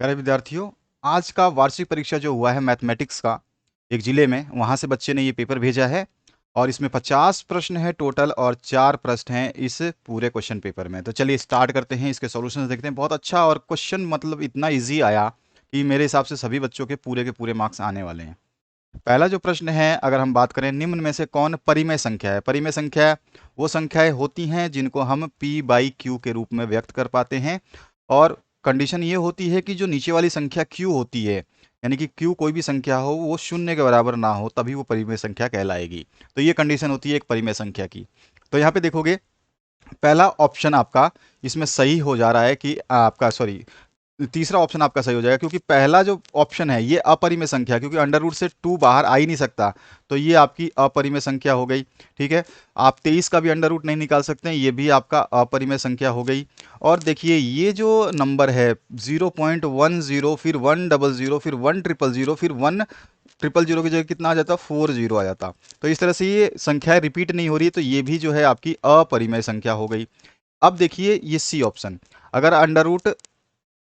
प्यारे विद्यार्थियों, आज का वार्षिक परीक्षा जो हुआ है मैथमेटिक्स का एक जिले में, वहाँ से बच्चे ने ये पेपर भेजा है और इसमें 50 प्रश्न है टोटल और 4 प्रश्न हैं इस पूरे क्वेश्चन पेपर में। तो चलिए स्टार्ट करते हैं, इसके सॉल्यूशंस देखते हैं। बहुत अच्छा और क्वेश्चन मतलब इतना इजी आया कि मेरे हिसाब से सभी बच्चों के पूरे मार्क्स आने वाले हैं। पहला जो प्रश्न है, अगर हम बात करें, निम्न में से कौन परिमेय संख्या है? परिमेय संख्या वो संख्याएं होती हैं जिनको हम p बाई क्यू के रूप में व्यक्त कर पाते हैं, और कंडीशन ये होती है कि जो नीचे वाली संख्या q होती है, यानी कि q कोई भी संख्या हो वो शून्य के बराबर ना हो, तभी वो परिमेय संख्या कहलाएगी। तो ये कंडीशन होती है एक परिमेय संख्या की। तो यहाँ पे देखोगे, पहला ऑप्शन आपका इसमें सही हो जा रहा है कि आपका सॉरी तीसरा ऑप्शन आपका सही हो जाएगा, क्योंकि पहला जो ऑप्शन है ये अपरिमेय संख्या, क्योंकि अंडर रूट से 2 बाहर आ ही नहीं सकता, तो ये आपकी अपरिमेय संख्या हो गई। ठीक है, आप 23 का भी अंडर रूट नहीं निकाल सकते हैं, ये भी आपका अपरिमेय संख्या हो गई। और देखिए ये जो नंबर है 0.10, फिर 100, फिर 100, फिर 100 की जगह कितना आ जाता, 40 आ जाता। तो इस तरह से ये संख्याएं रिपीट नहीं हो रही, तो ये भी जो है आपकी अपरिमेय संख्या हो गई। अब देखिए ये सी ऑप्शन, अगर अंडर रूट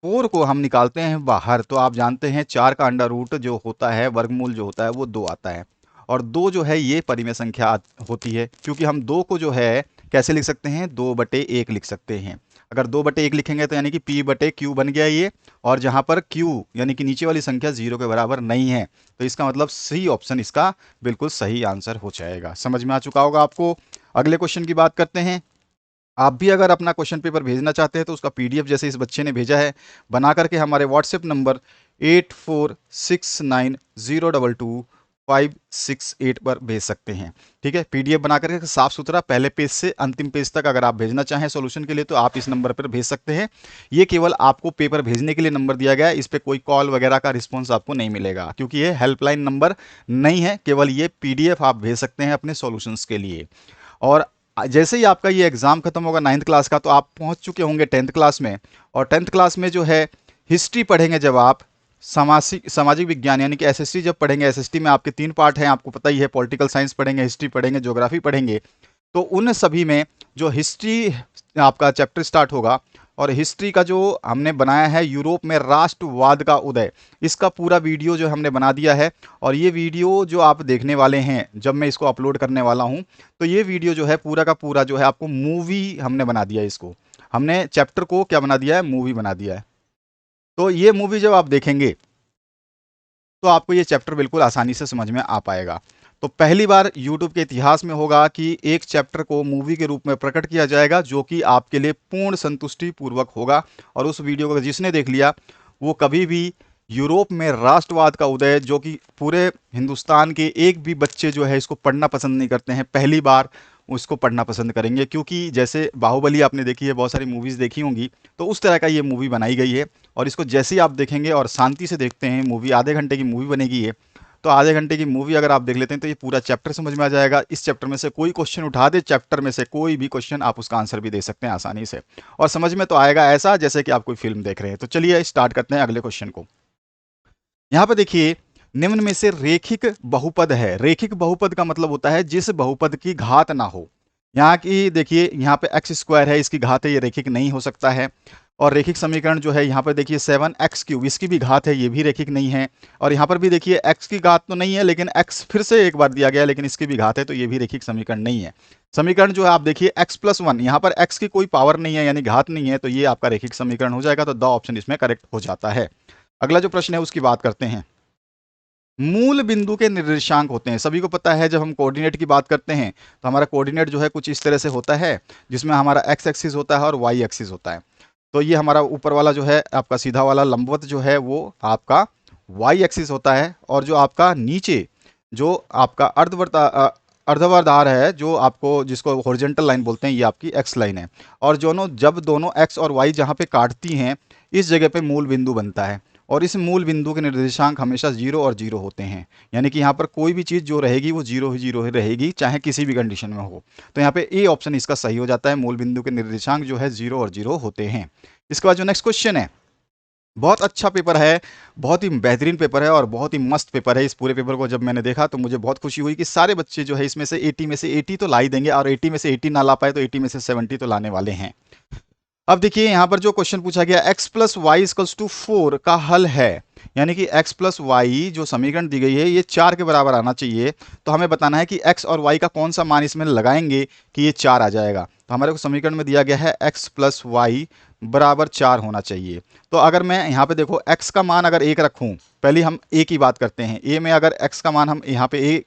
4 को हम निकालते हैं बाहर, तो आप जानते हैं 4 का अंडर रूट जो होता है, वर्गमूल जो होता है वो 2 आता है, और 2 जो है ये परिमेय संख्या होती है, क्योंकि हम 2 को जो है कैसे लिख सकते हैं, 2/1 लिख सकते हैं। अगर 2/1 लिखेंगे तो यानी कि p/q बन गया ये, और जहां पर q यानी कि नीचे वाली संख्या 0 के बराबर नहीं है, तो इसका मतलब सी ऑप्शन इसका बिल्कुल सही आंसर हो जाएगा। समझ में आ चुका होगा आपको। अगले क्वेश्चन की बात करते हैं। आप भी अगर अपना क्वेश्चन पेपर भेजना चाहते हैं तो उसका पीडीएफ जैसे इस बच्चे ने भेजा है, बना करके हमारे व्हाट्सएप नंबर 8469022568 पर भेज सकते हैं। ठीक है, पीडीएफ बना करके साफ सुथरा पहले पेज से अंतिम पेज तक अगर आप भेजना चाहें सॉल्यूशन के लिए, तो आप इस नंबर पर भेज सकते हैं। ये केवल आपको पेपर भेजने के लिए नंबर दिया गया है, इस पर कोई कॉल वगैरह का रिस्पॉन्स आपको नहीं मिलेगा, क्योंकि ये हेल्पलाइन नंबर नहीं है, केवल ये पीडीएफ आप भेज सकते हैं अपने सॉल्यूशंस के लिए। और जैसे ही आपका ये एग्जाम खत्म होगा 9th क्लास का, तो आप पहुंच चुके होंगे 10th क्लास में, और 10th क्लास में जो है हिस्ट्री पढ़ेंगे जब आप, सामाजिक विज्ञान यानी कि एसएसटी जब पढ़ेंगे, एसएसटी में आपके 3 पार्ट हैं, आपको पता ही है, पॉलिटिकल साइंस पढ़ेंगे, हिस्ट्री पढ़ेंगे, ज्योग्राफी पढ़ेंगे। तो उन सभी में जो हिस्ट्री आपका चैप्टर स्टार्ट होगा, और हिस्ट्री का जो हमने बनाया है यूरोप में राष्ट्रवाद का उदय, इसका पूरा वीडियो जो हमने बना दिया है, और ये वीडियो जो आप देखने वाले हैं जब मैं इसको अपलोड करने वाला हूँ, तो ये वीडियो जो है पूरा का पूरा जो है आपको मूवी हमने बना दिया है। इसको हमने चैप्टर को क्या बना दिया है, मूवी बना दिया है। तो ये मूवी जब आप देखेंगे तो आपको ये चैप्टर बिल्कुल आसानी से समझ में आ पाएगा। तो पहली बार यूट्यूब के इतिहास में होगा कि एक चैप्टर को मूवी के रूप में प्रकट किया जाएगा, जो कि आपके लिए पूर्ण संतुष्टि पूर्वक होगा। और उस वीडियो को जिसने देख लिया वो कभी भी यूरोप में राष्ट्रवाद का उदय, जो कि पूरे हिंदुस्तान के एक भी बच्चे जो है इसको पढ़ना पसंद नहीं करते हैं, पहली बार उसको पढ़ना पसंद करेंगे। क्योंकि जैसे बाहुबली आपने देखी है, बहुत सारी मूवीज़ देखी होंगी, तो उस तरह का ये मूवी बनाई गई है। और इसको जैसे ही आप देखेंगे और शांति से देखते हैं मूवी, आधे घंटे की मूवी बनेगी ये, तो आधे घंटे की मूवी अगर आप देख लेते हैं तो ये पूरा चैप्टर समझ में आ जाएगा। इस चैप्टर में से कोई क्वेश्चन उठा दे, चैप्टर में से कोई भी क्वेश्चन आप उसका आंसर भी दे सकते हैं आसानी से, और समझ में तो आएगा ऐसा जैसे कि आप कोई फिल्म देख रहे हैं। तो चलिए स्टार्ट करते हैं अगले क्वेश्चन को। यहाँ पे देखिए, निम्न में से रेखिक बहुपद है। रेखिक बहुपद का मतलब होता है जिस बहुपद की घात ना हो। यहाँ की देखिए, यहाँ पे एक्स स्क्वायर है, इसकी घात है, ये रेखिक नहीं हो सकता है। और रेखिक समीकरण जो है यहाँ पर देखिए 7x3, इसकी भी घात है, ये भी रेखिक नहीं है। और यहाँ पर भी देखिए x की घात तो नहीं है, लेकिन x फिर से एक बार दिया गया है, लेकिन इसकी भी घात है, तो ये भी रेखिक समीकरण नहीं है। समीकरण जो है आप देखिए x+1, यहाँ पर x की कोई पावर नहीं है यानी घात नहीं है, तो ये आपका रेखिक समीकरण हो जाएगा। तो द ऑप्शन इसमें करेक्ट हो जाता है। अगला जो प्रश्न है उसकी बात करते हैं। मूल बिंदु के निर्देशांक होते हैं, सभी को पता है। जब हम कोऑर्डिनेट की बात करते हैं तो हमारा कोऑर्डिनेट जो है कुछ इस तरह से होता है, जिसमें हमारा एक्स एक्सिस होता है और वाई एक्सिस होता है। तो ये हमारा ऊपर वाला जो है आपका सीधा वाला लंबवत जो है वो आपका वाई एक्सिस होता है, और जो आपका नीचे जो आपका अर्धवर्धार है, जो आपको जिसको हॉरिजॉन्टल लाइन बोलते हैं, ये आपकी एक्स लाइन है। और जब दोनों एक्स और वाई जहाँ पे काटती हैं, इस जगह पे मूल बिंदु बनता है, और इस मूल बिंदु के निर्देशांक हमेशा 0 और 0 होते हैं। यानी कि यहाँ पर कोई भी चीज़ जो रहेगी वो 0 ही 0 ही रहेगी, चाहे किसी भी कंडीशन में हो। तो यहाँ पे ए ऑप्शन इसका सही हो जाता है, मूल बिंदु के निर्देशांक जो है 0 और 0 होते हैं। इसके बाद जो नेक्स्ट क्वेश्चन है, बहुत अच्छा पेपर है, बहुत ही बेहतरीन पेपर है और बहुत ही मस्त पेपर है। इस पूरे पेपर को जब मैंने देखा तो मुझे बहुत खुशी हुई कि सारे बच्चे जो है इसमें से 80 में से 80 तो ला ही देंगे, और 80 में से 80 ना ला पाए तो 80 में से 70 तो लाने वाले हैं। अब देखिए यहाँ पर जो क्वेश्चन पूछा गया x plus Y equals to 4 का हल है, यानी कि x प्लस वाई जो समीकरण दी गई है ये 4 के बराबर आना चाहिए। तो हमें बताना है कि x और y का कौन सा मान इसमें लगाएंगे कि ये 4 आ जाएगा। तो हमारे को समीकरण में दिया गया है x प्लस वाई बराबर 4 होना चाहिए। तो अगर मैं यहाँ पे देखो x का मान अगर 1 रखूँ, पहले हम a की बात करते हैं, a में अगर x का मान हम यहाँ पे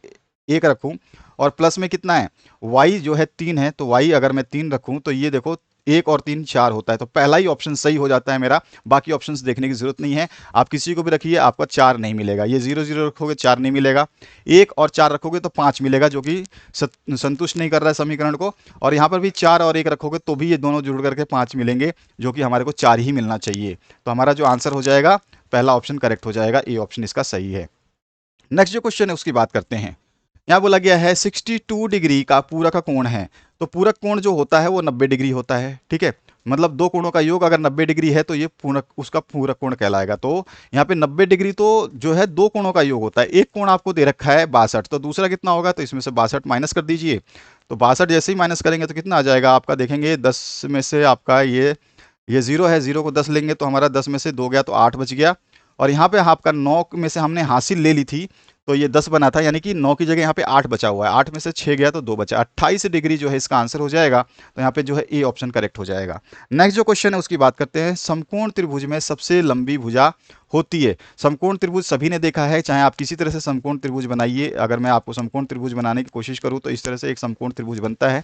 1 रखूँ और प्लस में कितना है y जो है 3 है, तो y अगर मैं 3 रखूँ तो ये देखो 1 और 3 4 होता है। तो पहला ही ऑप्शन सही हो जाता है मेरा, बाकी ऑप्शंस देखने की जरूरत नहीं है। आप किसी को भी रखिए आपका 4 नहीं मिलेगा, ये 0 0 रखोगे 4 नहीं मिलेगा, 1 और 4 रखोगे तो 5 मिलेगा, जो कि संतुष्ट नहीं कर रहा है समीकरण को। और यहाँ पर भी 4 और 1 रखोगे तो भी ये दोनों जुड़ करके 5 मिलेंगे, जो कि हमारे को 4 ही मिलना चाहिए। तो हमारा जो आंसर हो जाएगा पहला ऑप्शन करेक्ट हो जाएगा, ए ऑप्शन इसका सही है। नेक्स्ट जो क्वेश्चन है उसकी बात करते हैं। यहाँ बोला गया है 62 डिग्री का पूरक कोण है। तो पूरक कोण जो होता है वो 90 डिग्री होता है, ठीक है। मतलब दो कोणों का योग अगर 90 डिग्री है तो ये पूरक उसका पूरक कोण कहलाएगा। तो यहाँ पे 90 डिग्री तो जो है दो कोणों का योग होता है। एक कोण आपको दे रखा है 62, तो दूसरा कितना होगा, तो इसमें से 62 माइनस कर दीजिए। तो 62 जैसे ही माइनस करेंगे तो कितना आ जाएगा आपका, देखेंगे 10 में से आपका ये 0 है, 0 को 10 लेंगे तो हमारा 10 में से 2 गया तो 8 बच गया। और यहाँ पे आपका 9 में से हमने हासिल ले ली थी तो ये 10 बना था, यानी कि 9 की जगह यहाँ पे 8 बचा हुआ है, 8 में से 6 गया तो 2 बचा, 28 डिग्री जो है इसका आंसर हो जाएगा। तो यहाँ पे जो है ए ऑप्शन करेक्ट हो जाएगा। नेक्स्ट जो क्वेश्चन है उसकी बात करते हैं। समकोण त्रिभुज में सबसे लंबी भुजा होती है। समकोण त्रिभुज सभी ने देखा है, चाहे आप किसी तरह से समकोण त्रिभुज बनाइए। अगर मैं आपको समकोण त्रिभुज बनाने की कोशिश करूँ तो इस तरह से एक समकोण त्रिभुज बनता है।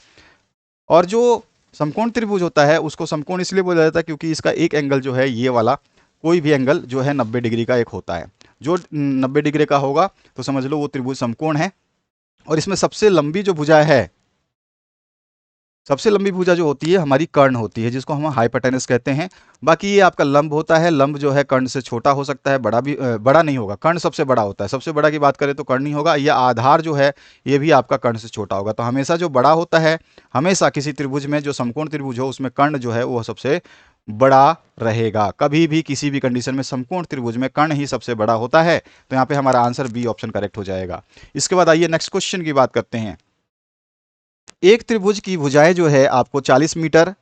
और जो समकोण त्रिभुज होता है उसको समकोण इसलिए बोला जाता है क्योंकि इसका एक एंगल जो है ये वाला, कोई भी एंगल जो है 90 डिग्री का एक होता है। जो 90 डिग्री का होगा तो समझ लो वो त्रिभुज समकोण है। और इसमें सबसे लंबी जो भुजा है, सबसे लंबी भुजा जो होती है हमारी कर्ण होती है, जिसको हम हाइपोटेनस कहते हैं। बाकी ये आपका लंब होता है, लंब जो है कर्ण से छोटा हो सकता है, बड़ा भी बड़ा नहीं होगा। कर्ण सबसे बड़ा होता है, सबसे बड़ा की बात करें तो कर्ण ही होगा। या आधार जो है ये भी आपका कर्ण से छोटा होगा। तो हमेशा जो बड़ा होता है, हमेशा किसी त्रिभुज में जो समकोण त्रिभुज हो उसमें कर्ण जो है वो सबसे बड़ा रहेगा। कभी भी किसी भी कंडीशन में समकोण त्रिभुज में कर्ण ही सबसे बड़ा होता है। तो यहाँ पे हमारा आंसर बी ऑप्शन करेक्ट हो जाएगा। इसके बाद आइए नेक्स्ट क्वेश्चन की बात करते हैं। एक त्रिभुज की भुजाएं जो है आपको 40 मीटर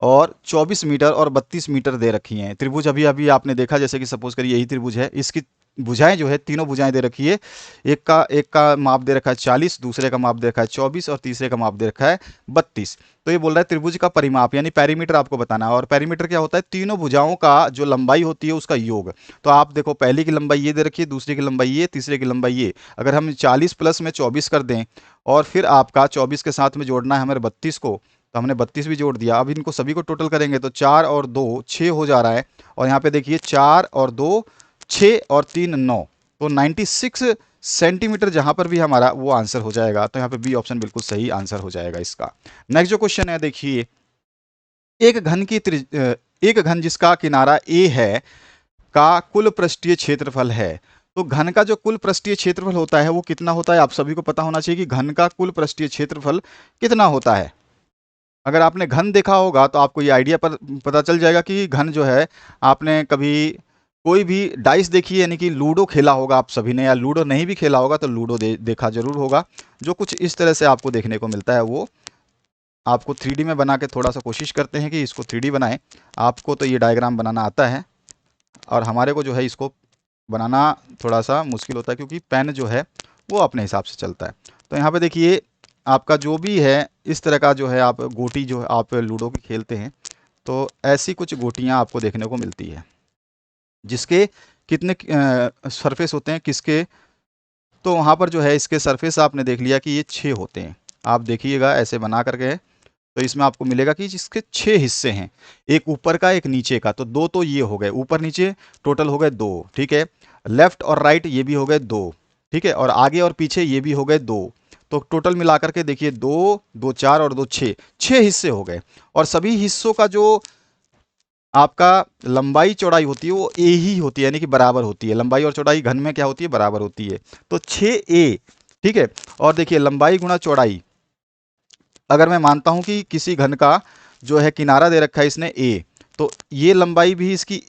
और 24 मीटर और 32 मीटर दे रखी हैं। त्रिभुज अभी अभी आपने देखा, जैसे कि सपोज करिए यही त्रिभुज है, इसकी भुजाएं जो है तीनों भुजाएं दे रखी है। एक का माप दे रखा है 40, दूसरे का माप दे रखा है 24 और तीसरे का माप दे रखा है 32। तो ये बोल रहा है त्रिभुज का परिमाप यानी पेरीमीटर आपको बताना है। और पेरीमीटर क्या होता है, तीनों भुजाओं का जो लंबाई होती है उसका योग। तो आप देखो पहली की लंबाई ये दे रखी है, दूसरी की लंबाई ये, तीसरे की लंबाई ये। अगर हम 40 प्लस में 24 कर दें और फिर आपका 24 के साथ में जोड़ना है हमारे 32 को, तो हमने 32 भी जोड़ दिया। अब इनको सभी को टोटल करेंगे तो 4 और 2 6 हो जा रहा है। और यहाँ पे देखिए 4 और 2 6 और 3 9, तो 96 सेंटीमीटर जहां पर भी हमारा वो आंसर हो जाएगा। तो यहाँ पे बी ऑप्शन बिल्कुल सही आंसर हो जाएगा इसका। नेक्स्ट जो क्वेश्चन है देखिए, एक घन जिसका किनारा ए है का कुल पृष्ठीय क्षेत्रफल है। तो घन का जो कुल पृष्ठीय क्षेत्रफल होता है वो कितना होता है, आप सभी को पता होना चाहिए कि घन का कुल पृष्ठीय क्षेत्रफल कितना होता है। अगर आपने घन देखा होगा तो आपको ये आइडिया पर पता चल जाएगा कि घन जो है, आपने कभी कोई भी डाइस देखी है यानी कि लूडो खेला होगा आप सभी ने, या लूडो नहीं भी खेला होगा तो लूडो देखा जरूर होगा। जो कुछ इस तरह से आपको देखने को मिलता है वो आपको 3D में बना के थोड़ा सा कोशिश करते हैं कि इसको 3D बनाएं। आपको तो ये डायग्राम बनाना आता है और हमारे को जो है इसको बनाना थोड़ा सा मुश्किल होता है क्योंकि पेन जो है वो अपने हिसाब से चलता है। तो यहाँ पे देखिए आपका जो भी है इस तरह का जो है, आप गोटी जो आप लूडो की खेलते हैं तो ऐसी कुछ गोटियाँ आपको देखने को मिलती है, जिसके कितने सरफेस होते हैं किसके। तो वहाँ पर जो है इसके सरफेस आपने देख लिया कि ये 6 होते हैं। आप देखिएगा ऐसे बना करके, तो इसमें आपको मिलेगा कि जिसके 6 हिस्से हैं, एक ऊपर का एक नीचे का। तो 2 तो ये हो गए, ऊपर नीचे टोटल हो गए 2, ठीक है। लेफ्ट और राइट ये भी हो गए 2, ठीक है। और आगे और पीछे ये भी हो गए 2। तो टोटल मिलाकर के देखिए 2 2 4 और 2 6, 6 हिस्से हो गए। और सभी हिस्सों का जो आपका लंबाई चौड़ाई होती है वो ए ही होती है, यानी कि बराबर होती है। लंबाई और चौड़ाई घन में क्या होती है, बराबर होती है। तो 6a, ठीक है। और देखिए लंबाई गुणा चौड़ाई, अगर मैं मानता हूं कि किसी घन का जो है किनारा दे रखा है इसने a, तो ये लंबाई भी इसकी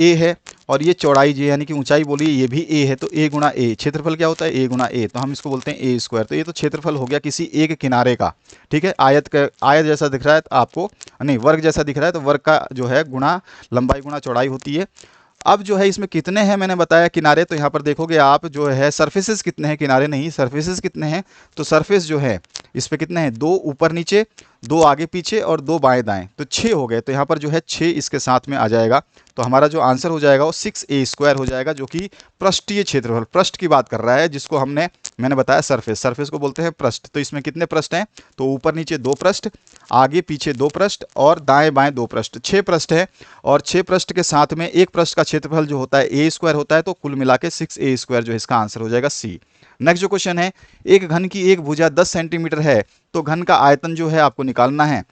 ए है, और ये चौड़ाई जो यानी कि ऊंचाई बोलिए ये भी ए है, तो ए गुणा ए, क्षेत्रफल क्या होता है ए गुणा ए, तो हम इसको बोलते हैं ए स्क्वायर। तो ये तो क्षेत्रफल हो गया किसी एक किनारे का, ठीक है। आयत जैसा दिख रहा है तो आपको, नहीं वर्ग जैसा दिख रहा है तो वर्ग का जो है गुणा लंबाई गुणा चौड़ाई होती है। अब जो है इसमें कितने हैं मैंने बताया किनारे, तो यहाँ पर देखोगे आप जो है सरफेसेस कितने हैं, किनारे नहीं सरफेसेस कितने हैं, तो सरफेस जो है इस पे कितने हैं, 2 ऊपर नीचे, 2 आगे पीछे और 2 बाएं दाएं, तो 6 हो गए। तो यहाँ पर जो है 6 इसके साथ में आ जाएगा, तो हमारा जो आंसर हो जाएगा वो 6a स्क्वायर हो जाएगा, जो कि पृष्ठीय क्षेत्रफल, पृष्ठ की बात कर रहा है, जिसको मैंने बताया सरफेस को बोलते हैं पृष्ठ। तो इसमें कितने पृष्ठ हैं, तो ऊपर नीचे 2 पृष्ठ, आगे पीछे 2 पृष्ठ और दाएं बाएं 2 पृष्ठ, 6 पृष्ठ है। और 6 पृष्ठ के साथ में एक पृष्ठ का क्षेत्रफल जो होता है ए स्क्वायर होता है, तो कुल मिला के 6a स्क्वायर जो है इसका आंसर हो जाएगा सी। नेक्स्ट जो क्वेश्चन है, एक घन की एक भुजा 10 सेंटीमीटर है, तो घन का आयतन जो है आपको निकालना है।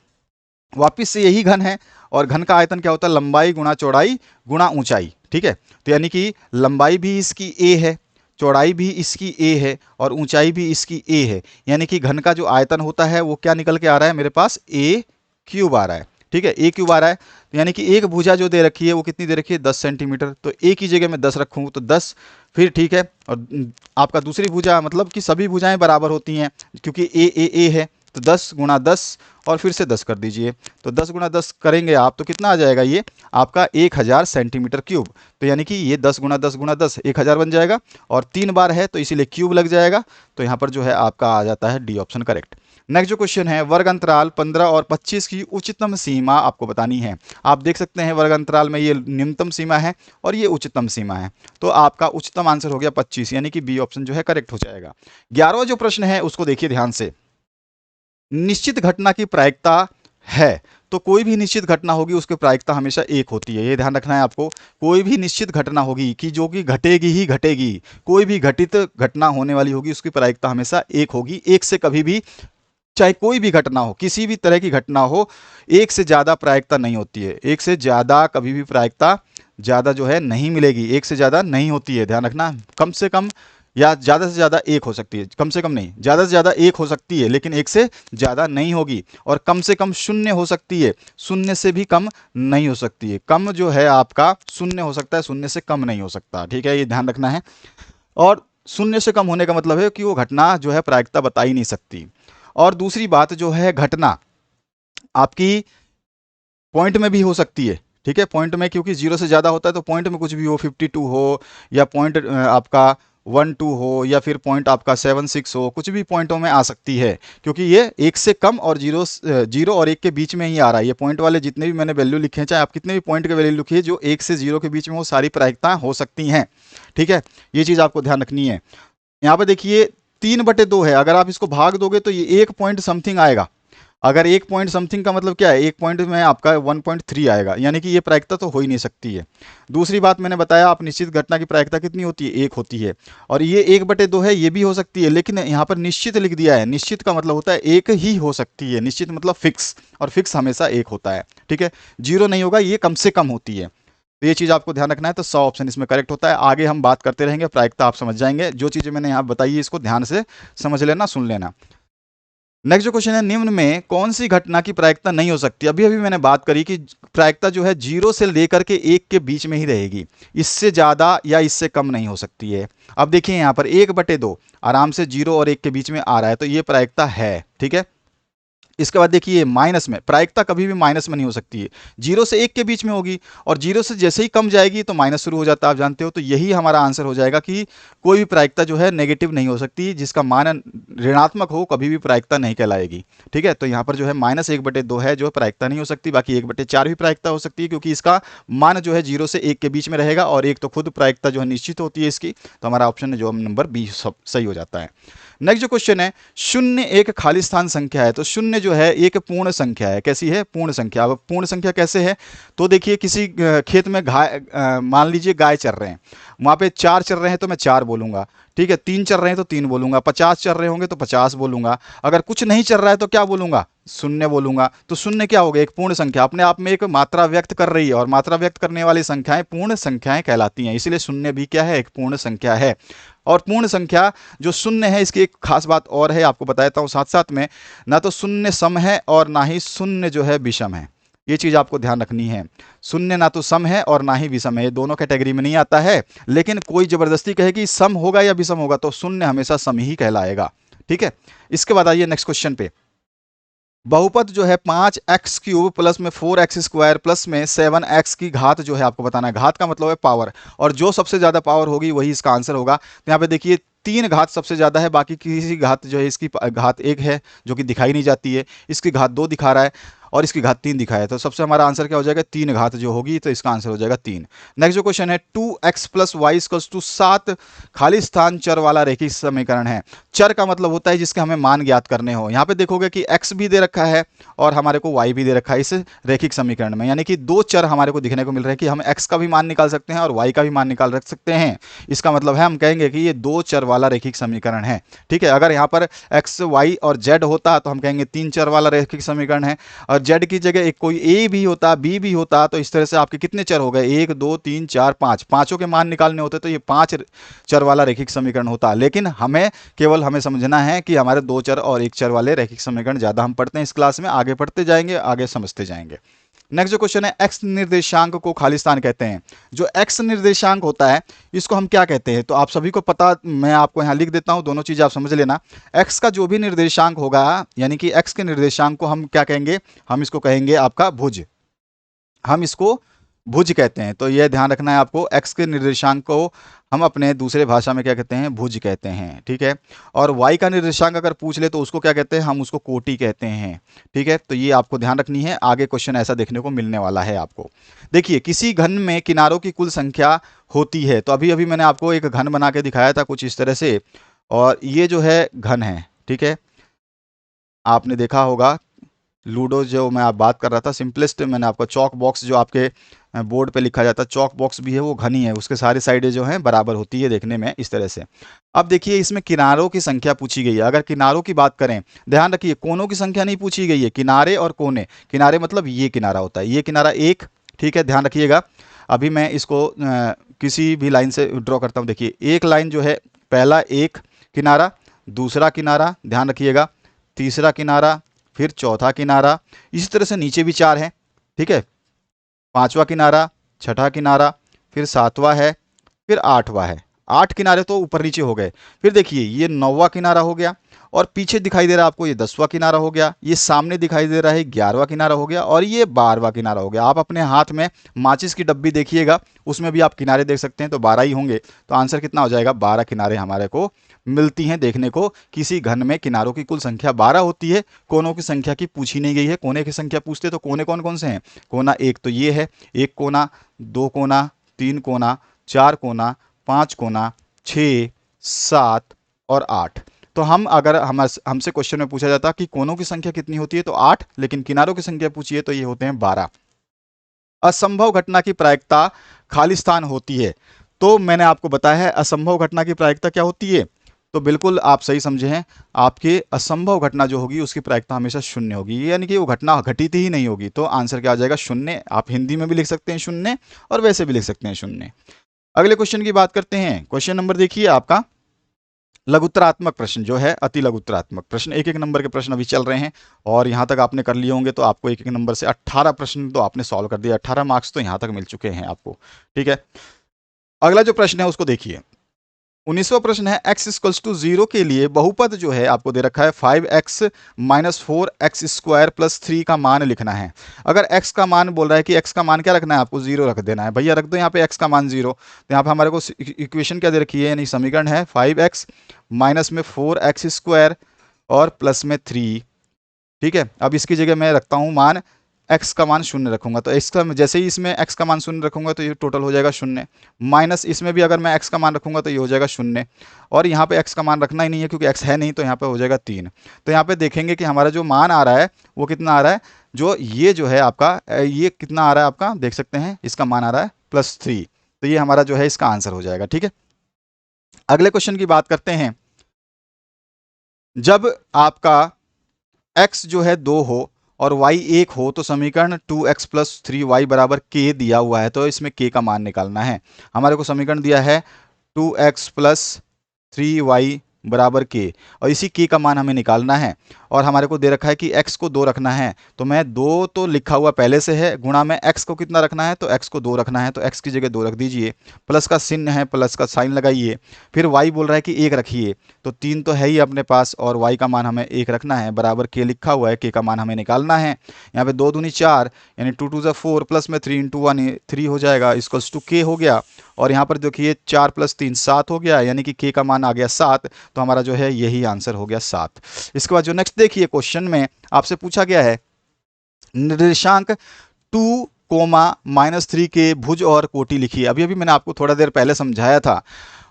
वापिस से यही घन है, और घन का आयतन क्या होता है, लंबाई गुणा चौड़ाई गुणा ऊंचाई, ठीक है। तो यानी कि लंबाई भी इसकी ए है, चौड़ाई भी इसकी ए है और ऊंचाई भी इसकी ए है, यानी कि घन का जो आयतन होता है वो क्या निकल के आ रहा है मेरे पास, ए क्यूब आ रहा है, ठीक है, ए क्यूब आ रहा है। तो यानी कि एक भुजा जो दे रखी है वो कितनी दे रखी है, 10 सेंटीमीटर, तो ए की जगह मैं 10 रखूँ तो 10, फिर ठीक है। और आपका दूसरी भुजा, मतलब कि सभी भुजाएं बराबर होती हैं क्योंकि ए है, तो 10 गुणा 10 और फिर से 10 कर दीजिए, तो 10 गुणा 10 करेंगे आप तो कितना आ जाएगा, ये आपका 1000 सेंटीमीटर क्यूब। तो यानी कि ये 10 गुणा 10 गुणा 10 1000 बन जाएगा, और 3 बार है तो इसीलिए क्यूब लग जाएगा। तो यहाँ पर जो है आपका आ जाता है डी ऑप्शन करेक्ट। नेक्स्ट जो क्वेश्चन है, वर्ग अंतराल 15 और 25 की उच्चतम सीमा आपको बतानी है। आप देख सकते हैं वर्ग अंतराल में ये न्यूनतम सीमा है और ये उच्चतम सीमा है, तो आपका उच्चतम आंसर हो गया 25, यानी कि बी ऑप्शन जो है करेक्ट हो जाएगा। 11वां जो प्रश्न है उसको देखिए ध्यान से, निश्चित घटना की प्रायिकता है, तो कोई भी निश्चित घटना होगी उसकी प्रायिकता हमेशा एक होती है, ये ध्यान रखना है आपको। कोई भी निश्चित घटना होगी कि जो कि घटेगी ही घटेगी, कोई भी घटित घटना होने वाली होगी उसकी प्रायिकता हमेशा एक होगी, एक से कभी भी, चाहे कोई भी घटना हो, किसी भी तरह की घटना हो, एक से ज़्यादा प्रायिकता नहीं होती है, एक से ज़्यादा कभी भी प्रायिकता ज़्यादा जो है नहीं मिलेगी, एक से ज़्यादा नहीं होती है, ध्यान रखना। कम से कम या ज़्यादा से ज़्यादा एक हो सकती है, कम से कम नहीं, ज़्यादा से ज़्यादा एक हो सकती है लेकिन एक से ज़्यादा नहीं होगी, और कम से कम शून्य हो सकती है, शून्य से भी कम नहीं हो सकती है। कम जो है आपका शून्य हो सकता है, शून्य से कम नहीं हो सकता, ठीक है, ये ध्यान रखना है। और शून्य से कम होने का मतलब है कि वो घटना जो है प्रायिकता बता ही नहीं सकती। और दूसरी बात जो है, घटना आपकी पॉइंट में भी हो सकती है, ठीक है, पॉइंट में, क्योंकि 0 से ज़्यादा होता है तो पॉइंट में कुछ भी हो, 52 हो या पॉइंट आपका 12 हो या फिर पॉइंट आपका 76 हो, कुछ भी पॉइंटों में आ सकती है, क्योंकि ये 1 से कम और 0 और 1 के बीच में ही आ रहा है। ये पॉइंट वाले जितने भी मैंने वैल्यू लिखे हैं, चाहे आप कितने भी पॉइंट के वैल्यू लिखिए, जो 1 से 0 के बीच में वो सारी प्रायिकता हो सकती हैं, ठीक है, ये चीज़ आपको ध्यान रखनी है। यहाँ पर देखिए 3/2 है, अगर आप इसको भाग दोगे तो ये 1 पॉइंट समथिंग आएगा। अगर 1 पॉइंट समथिंग का मतलब क्या है, 1 पॉइंट में आपका 1.3 आएगा, यानी कि ये प्रायिकता तो हो ही नहीं सकती है। दूसरी बात मैंने बताया, आप निश्चित घटना की प्रायिकता कितनी होती है, 1 होती है, और ये 1/2 है, ये भी हो सकती है, लेकिन यहाँ पर निश्चित लिख दिया है। निश्चित का मतलब होता है 1 ही हो सकती है, निश्चित मतलब फिक्स, और फिक्स हमेशा 1 होता है, ठीक है, 0 नहीं होगा, ये कम से कम होती है। तो ये चीज़ आपको ध्यान रखना है, तो 100 ऑप्शन इसमें करेक्ट होता है। आगे हम बात करते रहेंगे, प्रायिकता आप समझ जाएंगे, जो चीज़ें मैंने यहाँ बताई है इसको ध्यान से समझ लेना, सुन लेना। नेक्स्ट जो क्वेश्चन है, निम्न में कौन सी घटना की प्रायिकता नहीं हो सकती। अभी अभी मैंने बात करी कि प्रायिकता जो है 0 से लेकर के 1 के बीच में ही रहेगी, इससे ज़्यादा या इससे कम नहीं हो सकती है। अब देखिए यहाँ पर 1/2 आराम से 0 और 1 के बीच में आ रहा है, तो ये प्रायिकता है, ठीक है। इसके बाद देखिए माइनस में, प्रायिकता कभी भी माइनस में नहीं हो सकती है, 0 से 1 के बीच में होगी, और 0 से जैसे ही कम जाएगी तो माइनस शुरू हो जाता है, आप जानते हो। तो यही हमारा आंसर हो जाएगा कि कोई भी प्रायिकता जो है नेगेटिव नहीं हो सकती, जिसका मान ऋणात्मक हो कभी भी प्रायिकता नहीं कहलाएगी, ठीक है। तो यहाँ पर जो है -1/2 है जो प्रायिकता नहीं हो सकती, बाकी 1/4 भी प्रायिकता हो सकती है, क्योंकि इसका मान जो है 0 से 1 के बीच में रहेगा, और 1 तो खुद प्रायिकता जो है निश्चित होती है इसकी। तो हमारा ऑप्शन जो नंबर बी सही हो जाता है। नेक्स्ट जो क्वेश्चन है, 0 एक खाली स्थान संख्या है, तो 0 जो है एक पूर्ण संख्या है। कैसी है, पूर्ण संख्या। अब पूर्ण संख्या कैसे है, तो देखिए किसी खेत में मान लीजिए गाय चर रहे हैं, वहाँ पे 4 चर रहे हैं तो मैं 4 बोलूँगा, ठीक है, 3 चर रहे हैं तो 3 बोलूँगा, 50 चर रहे होंगे तो 50 बोलूँगा, अगर कुछ नहीं चल रहा है तो क्या बोलूँगा, 0 बोलूँगा। तो 0 क्या हो गया, एक पूर्ण संख्या, अपने आप में एक मात्रा व्यक्त कर रही है, और मात्रा व्यक्त करने वाली संख्याएं पूर्ण संख्याएं कहलाती हैं, इसलिए 0 भी क्या है, एक पूर्ण संख्या है। और पूर्ण संख्या जो 0 है, इसकी एक खास बात और है, आपको बताता हूँ साथ साथ में, ना तो 0 सम है और ना ही 0 जो है विषम है। ये चीज़ आपको ध्यान रखनी है। शून्य ना तो सम है और ना ही विषम है, ये दोनों कैटेगरी में नहीं आता है। लेकिन कोई जबरदस्ती कहे कि सम होगा या विषम होगा तो शून्य हमेशा सम ही कहलाएगा। ठीक है, इसके बाद आइए नेक्स्ट क्वेश्चन पे। बहुपद जो है 5x³ प्लस में 4x² प्लस में 7x की घात जो है आपको बताना है। घात का मतलब है पावर, और जो सबसे ज्यादा पावर होगी वही इसका आंसर होगा। तो यहाँ पे देखिए 3 घात सबसे ज्यादा है, बाकी किसी घात जो है, इसकी घात 1 है जो कि दिखाई नहीं जाती है, इसकी घात 2 दिखा रहा है और इसकी घात 3 दिखाया है। तो सबसे हमारा आंसर क्या हो जाएगा, 3 घात जो होगी, तो इसका आंसर हो जाएगा 3। नेक्स्ट जो क्वेश्चन है 2x + y = 7 खाली स्थान चर वाला रैखिक समीकरण है। चर का मतलब होता है जिसके हमें मान ज्ञात करने हो। यहाँ पे देखोगे कि x भी दे रखा है और हमारे को y भी दे रखा है इस रैखिक समीकरण में, यानी कि 2 चर हमारे को दिखने को मिल रहे हैं कि हम x का भी मान निकाल सकते हैं और y का भी मान निकाल रख सकते हैं। इसका मतलब है हम कहेंगे कि ये 2 चर वाला रैखिक समीकरण है। ठीक है, अगर यहाँ पर x, y और z होता तो हम कहेंगे 3 चर वाला रैखिक समीकरण है, और z की जगह एक कोई a भी होता, b भी होता, तो इस तरह से आपके कितने चर हो गए, 1 2 3 4 5, पांचों के मान निकालने होते तो ये 5 चर वाला रैखिक समीकरण होता। लेकिन हमें समझना है कि हमारे 2 चर और 1 चर वाले रैखिक समीकरण ज्यादा हम पढ़ते हैं इस क्लास में, आगे पढ़ते जाएंगे, आगे समझते जाएंगे। नेक्स्ट जो क्वेश्चन है, x निर्देशांक को खाली स्थान कहते हैं। जो x निर्देशांक होता है इसको हम क्या कहते हैं, तो आप सभी को पता, मैं आपको यहाँ लिख देता हूँ, दोनों चीज़ आप समझ लेना। x का जो भी निर्देशांक होगा, यानी कि x के निर्देशांक को हम क्या कहेंगे, हम इसको कहेंगे आपका भुज, हम इसको भुज कहते हैं। तो यह ध्यान रखना है आपको, x के निर्देशांक को हम अपने दूसरे भाषा में क्या कहते हैं, भुज कहते हैं। ठीक है, और y का निर्देशांक अगर पूछ ले तो उसको क्या कहते हैं, हम उसको कोटि कहते हैं। ठीक है, तो ये आपको ध्यान रखनी है, आगे क्वेश्चन ऐसा देखने को मिलने वाला है आपको। देखिए, किसी घन में किनारों की कुल संख्या होती है। तो अभी अभी मैंने आपको एक घन बना के दिखाया था कुछ इस तरह से, और ये जो है घन है। ठीक है, आपने देखा होगा लूडो जो मैं आप बात कर रहा था, सिंपलेस्ट मैंने आपको चौक बॉक्स जो आपके बोर्ड पे लिखा जाता है, चौक बॉक्स भी है, वो घनी है, उसके सारी साइडें जो हैं बराबर होती है देखने में इस तरह से। अब देखिए इसमें किनारों की संख्या पूछी गई है। अगर किनारों की बात करें, ध्यान रखिए कोनों की संख्या नहीं पूछी गई है, किनारे और कोने। किनारे मतलब ये किनारा होता है, ये किनारा 1। ठीक है, ध्यान रखिएगा। अभी मैं इसको किसी भी लाइन से ड्रॉ करता हूँ। देखिए एक लाइन जो है, पहला एक किनारा, दूसरा किनारा, ध्यान रखिएगा, तीसरा किनारा, फिर चौथा किनारा, इसी तरह से नीचे भी 4 हैं। ठीक है, 5वां किनारा, छठा किनारा, फिर 7वां है, फिर 8वां है। 8 किनारे तो ऊपर नीचे हो गए। फिर देखिए ये 9वां किनारा हो गया, और पीछे दिखाई दे रहा है आपको ये 10वां किनारा हो गया, ये सामने दिखाई दे रहा है 11वां किनारा हो गया, और ये 12वां किनारा हो गया। आप अपने हाथ में माचिस की डब्बी देखिएगा, उसमें भी आप किनारे देख सकते हैं, तो 12 ही होंगे। तो आंसर कितना हो जाएगा, 12 किनारे हमारे को मिलती हैं देखने को। किसी घन में किनारों की कुल संख्या 12 होती है, कोनों की संख्या की पूछी नहीं गई है। कोने की संख्या पूछते तो कोने कौन कौन से हैं, कोना एक तो ये है, एक कोना, 2 कोना, 3 कोना, 4 कोना, 5 कोना, 6, 7 और 8। तो हम अगर हमसे क्वेश्चन में पूछा जाता कि कोनों की संख्या कितनी होती है तो 8, लेकिन किनारों की संख्या पूछी है तो ये होते हैं 12। असंभव घटना की प्रायिकता खाली स्थान होती है। तो मैंने आपको बताया है असंभव घटना की प्रायिकता क्या होती है, तो बिल्कुल आप सही समझे हैं। आपके असंभव घटना जो होगी उसकी प्रायिकता हमेशा 0 होगी, यानी कि वो घटना घटित ही नहीं होगी। तो आंसर क्या आ जाएगा, 0। आप हिंदी में भी लिख सकते हैं 0 और वैसे भी लिख सकते हैं 0। अगले क्वेश्चन की बात करते हैं। क्वेश्चन नंबर देखिए आपका लघुत्तरात्मक प्रश्न जो है, अति लघुत्तरात्मक प्रश्न। एक एक नंबर के प्रश्न अभी चल रहे हैं, और यहाँ तक आपने कर लिए होंगे तो आपको एक एक नंबर से 18 प्रश्न तो आपने सॉल्व कर दिया। 18 मार्क्स तो यहाँ तक मिल चुके हैं आपको। ठीक है, अगला जो प्रश्न है उसको देखिए। 19वां प्रश्न है, x = 0 के लिए बहुपद जो है आपको दे रखा है 5x - 4x² + 3 का मान लिखना है। अगर x का मान बोल रहा है कि x का मान क्या रखना है, आपको 0 रख देना है। भैया रख दो यहाँ पे x का मान 0। तो यहाँ पे हमारे को इक्वेशन क्या दे रखी है, यानी समीकरण है 5x माइनस में 4x² और प्लस में 3। ठीक है, अब इसकी जगह मैं रखता हूँ मान, x का मान 0 रखूंगा, तो x का जैसे ही इसमें x का मान 0 रखूंगा तो ये टोटल हो जाएगा 0, माइनस इसमें भी अगर मैं x का मान रखूंगा तो ये हो जाएगा 0, और यहाँ पे x का मान रखना ही नहीं है क्योंकि x है नहीं, तो यहाँ पे हो जाएगा 3। तो यहाँ पे देखेंगे कि हमारा जो मान आ रहा है वो कितना आ रहा है, जो है आपका ये कितना आ रहा है, आपका देख सकते हैं इसका मान आ रहा है +3। तो ये हमारा जो है इसका आंसर हो जाएगा। ठीक है, अगले क्वेश्चन की बात करते हैं। जब आपका x जो है 2 हो और y 1 हो तो समीकरण 2x + 3y = k दिया हुआ है, तो इसमें k का मान निकालना है। हमारे को समीकरण दिया है 2x + 3y = k, और इसी k का मान हमें निकालना है। और हमारे को दे रखा है कि x को 2 रखना है, तो मैं 2 तो लिखा हुआ पहले से है, गुणा में x को कितना रखना है, तो x को 2 रखना है, तो x की जगह 2 रख दीजिए, प्लस का चिन्ह है, प्लस का साइन लगाइए, फिर y बोल रहा है कि 1 रखिए, तो 3 तो है ही अपने पास और y का मान हमें 1 रखना है, बराबर k लिखा हुआ है, k का मान हमें निकालना है। यहाँ पे 2 दूनी 4 यानी 2 2 4 प्लस में 3 इंटू 1 3 हो जाएगा, इक्वल्स टू k हो गया। और यहाँ पर देखिए 4 + 3 7 हो गया, यानी कि k का मान आ गया 7, तो हमारा जो है यही आंसर हो गया 7। इसके बाद जो नेक्स्ट देखिए क्वेश्चन में आपसे पूछा गया है निर्देशांक 2, -3 के भुज और कोटि लिखिए। अभी अभी मैंने आपको थोड़ा देर पहले समझाया था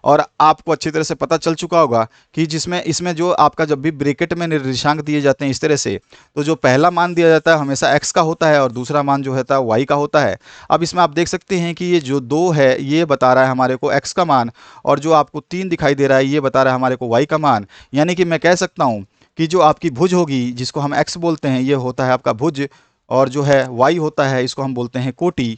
और आपको अच्छी तरह से पता चल चुका होगा कि जिसमें इसमें जो आपका जब भी ब्रैकेट में निर्देशांक दिए जाते हैं इस तरह से, तो जो पहला मान दिया जाता है हमेशा x का होता है और दूसरा मान जो होता है y का होता है। अब इसमें आप देख सकते हैं कि ये जो 2 है ये बता रहा है हमारे को x का मान, और जो आपको 3 दिखाई दे रहा है ये बता रहा है हमारे को y का मान। यानी कि मैं कह सकता हूँ कि जो आपकी भुज होगी जिसको हम x बोलते हैं ये होता है आपका भुज, और जो है y होता है इसको हम बोलते हैं कोटि।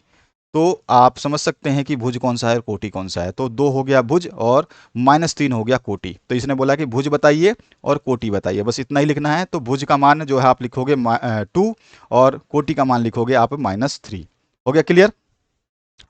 तो आप समझ सकते हैं कि भुज कौन सा है और कोटि कौन सा है। तो 2 हो गया भुज और -3 हो गया कोटि। तो इसने बोला कि भुज बताइए और कोटि बताइए, बस इतना ही लिखना है। तो भुज का मान जो है आप लिखोगे 2 और कोटि का मान लिखोगे आप -3। हो गया क्लियर।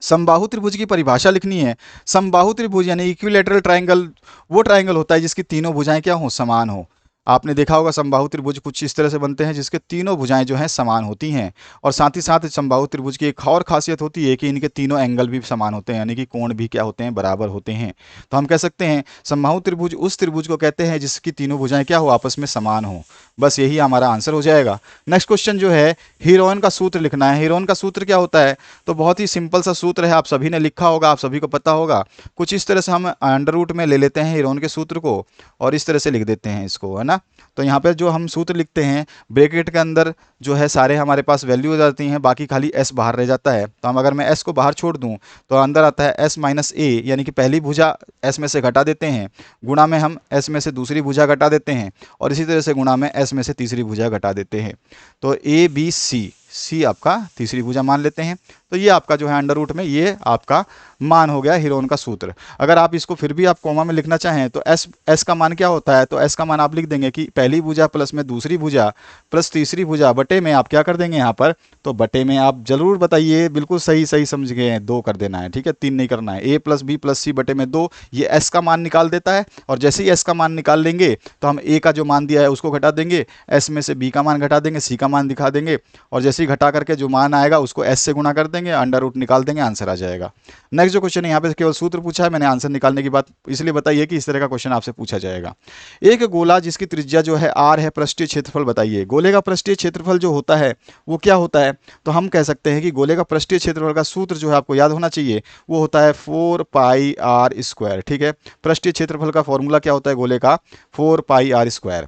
समबाहु त्रिभुज की परिभाषा लिखनी है। समबाहु त्रिभुज यानी इक्विलैटरल ट्रायंगल वो ट्रायंगल होता है जिसकी तीनों भुजाएं क्या हो, समान हो। आपने देखा होगा समबाहु त्रिभुज कुछ इस तरह से बनते हैं जिसके तीनों भुजाएं जो हैं समान होती हैं। और साथ ही साथ समबाहु त्रिभुज की एक और खासियत होती है कि इनके तीनों एंगल भी समान होते हैं, यानी कि कोण भी क्या होते हैं, बराबर होते हैं। तो हम कह सकते हैं समबाहु त्रिभुज उस त्रिभुज को कहते हैं जिसकी तीनों भुजाएं क्या हो, आपस में समान हो। बस यही हमारा आंसर हो जाएगा। नेक्स्ट क्वेश्चन जो है हीरोइन का सूत्र लिखना है। हीरोइन का सूत्र क्या होता है, तो बहुत ही सिंपल सा सूत्र है, आप सभी ने लिखा होगा, आप सभी को पता होगा। कुछ इस तरह से हम अंडर रूट में ले लेते हैं हीरोइन के सूत्र को और इस तरह से लिख देते हैं इसको, है ना। तो यहाँ पर जो हम सूत्र लिखते हैं ब्रैकेट के अंदर जो है सारे हमारे पास वैल्यू हो जाती हैं, बाकी खाली s बाहर रह जाता है। तो हम अगर मैं s को बाहर छोड़ दूं तो अंदर आता है s - a, यानी कि पहली भुजा s में से घटा देते हैं, गुणा में हम s में से दूसरी भुजा घटा देते हैं, और इसी तरह से गुणा में s में से तीसरी भुजा घटा देते हैं। तो a b c आपका तीसरी भुजा मान लेते हैं। तो ये आपका जो है अंडर रूट में ये आपका मान हो गया हीरोइन का सूत्र। अगर आप इसको फिर भी आप कॉमा में लिखना चाहें तो s का मान क्या होता है, तो s का मान आप लिख देंगे कि पहली भुजा प्लस में दूसरी भुजा प्लस तीसरी भुजा बटे में आप क्या कर देंगे यहाँ पर, तो बटे में आप जरूर बताइए, बिल्कुल सही समझ गए हैं, 2 कर देना है, ठीक है, 3 नहीं करना है। a + b + c बटे में 2 ये s का मान निकाल देता है, और जैसे ही s का मान निकाल लेंगे तो हम a का जो मान दिया है उसको घटा देंगे, s में से b का मान घटा देंगे, c का मान दिखा देंगे, और जैसे ही घटा करके जो मान आएगा उसको s से गुणा कर देंगे, अंडर रूट निकाल देंगे, आंसर आ जाएगा। नेक्स्ट जो क्वेश्चन है यहाँ पे केवल सूत्र पूछा है, मैंने आंसर निकालने की बात इसलिए बताइए कि इस तरह का क्वेश्चन आपसे पूछा जाएगा। एक गोला जिसकी त्रिज्या जो है r है, पृष्ठीय क्षेत्रफल बताइए। गोले का पृष्ठीय क्षेत्रफल जो होता है वो क्या होता है, तो हम कह सकते हैं कि गोले का पृष्ठीय क्षेत्रफल का सूत्र जो है आपको याद होना चाहिए, वो होता है 4πr²। ठीक है, पृष्ठीय क्षेत्रफल का फॉर्मूला क्या होता है गोले का, 4πr²।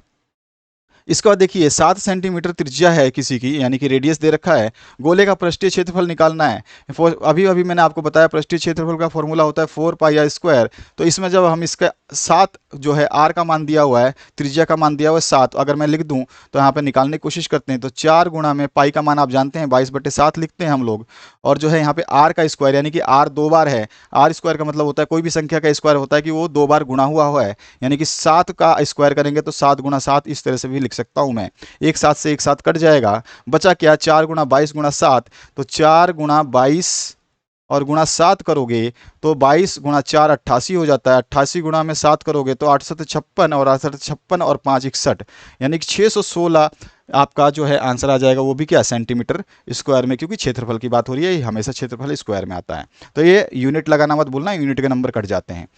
इसके बाद देखिए 7 सेंटीमीटर त्रिज्या है किसी की, यानी कि रेडियस दे रखा है, गोले का पृष्ठीय क्षेत्रफल निकालना है। अभी अभी मैंने आपको बताया पृष्ठीय क्षेत्रफल का फॉर्मूला होता है 4πr²। तो इसमें जब हम इसका 7 जो है r का मान दिया हुआ है, त्रिज्या का मान दिया हुआ है 7, अगर मैं लिख दूं तो यहाँ पे निकालने की कोशिश करते हैं, तो 4 गुणा में पाई का मान आप जानते हैं 22/7 लिखते हैं हम लोग, और जो है यहाँ पे r का स्क्वायर, यानी कि r 2 बार है। r स्क्वायर का मतलब होता है कोई भी संख्या का स्क्वायर होता है कि वो 2 बार गुणा हुआ है, यानी कि 7 का स्क्वायर करेंगे तो 7 × 7 इस तरह से भी लिख सकता हूं मैं। एक 7 से एक 7 कट जाएगा, बचा क्या, 4 × 22 × 7, तो 4 × 22 और गुणा 7 करोगे तो 22 × 4 88 हो जाता है। 88 गुणा में 7 करोगे तो 8 7 56 और 8 56 और 5 61, यानी कि 616 आपका जो है आंसर आ जाएगा, वो भी क्या, सेंटीमीटर स्क्वायर में, क्योंकि क्षेत्रफल की बात हो रही है, हमेशा क्षेत्रफल स्क्वायर में आता है। तो ये यूनिट लगाना मत भूलना, यूनिट के नंबर कट जाते हैं।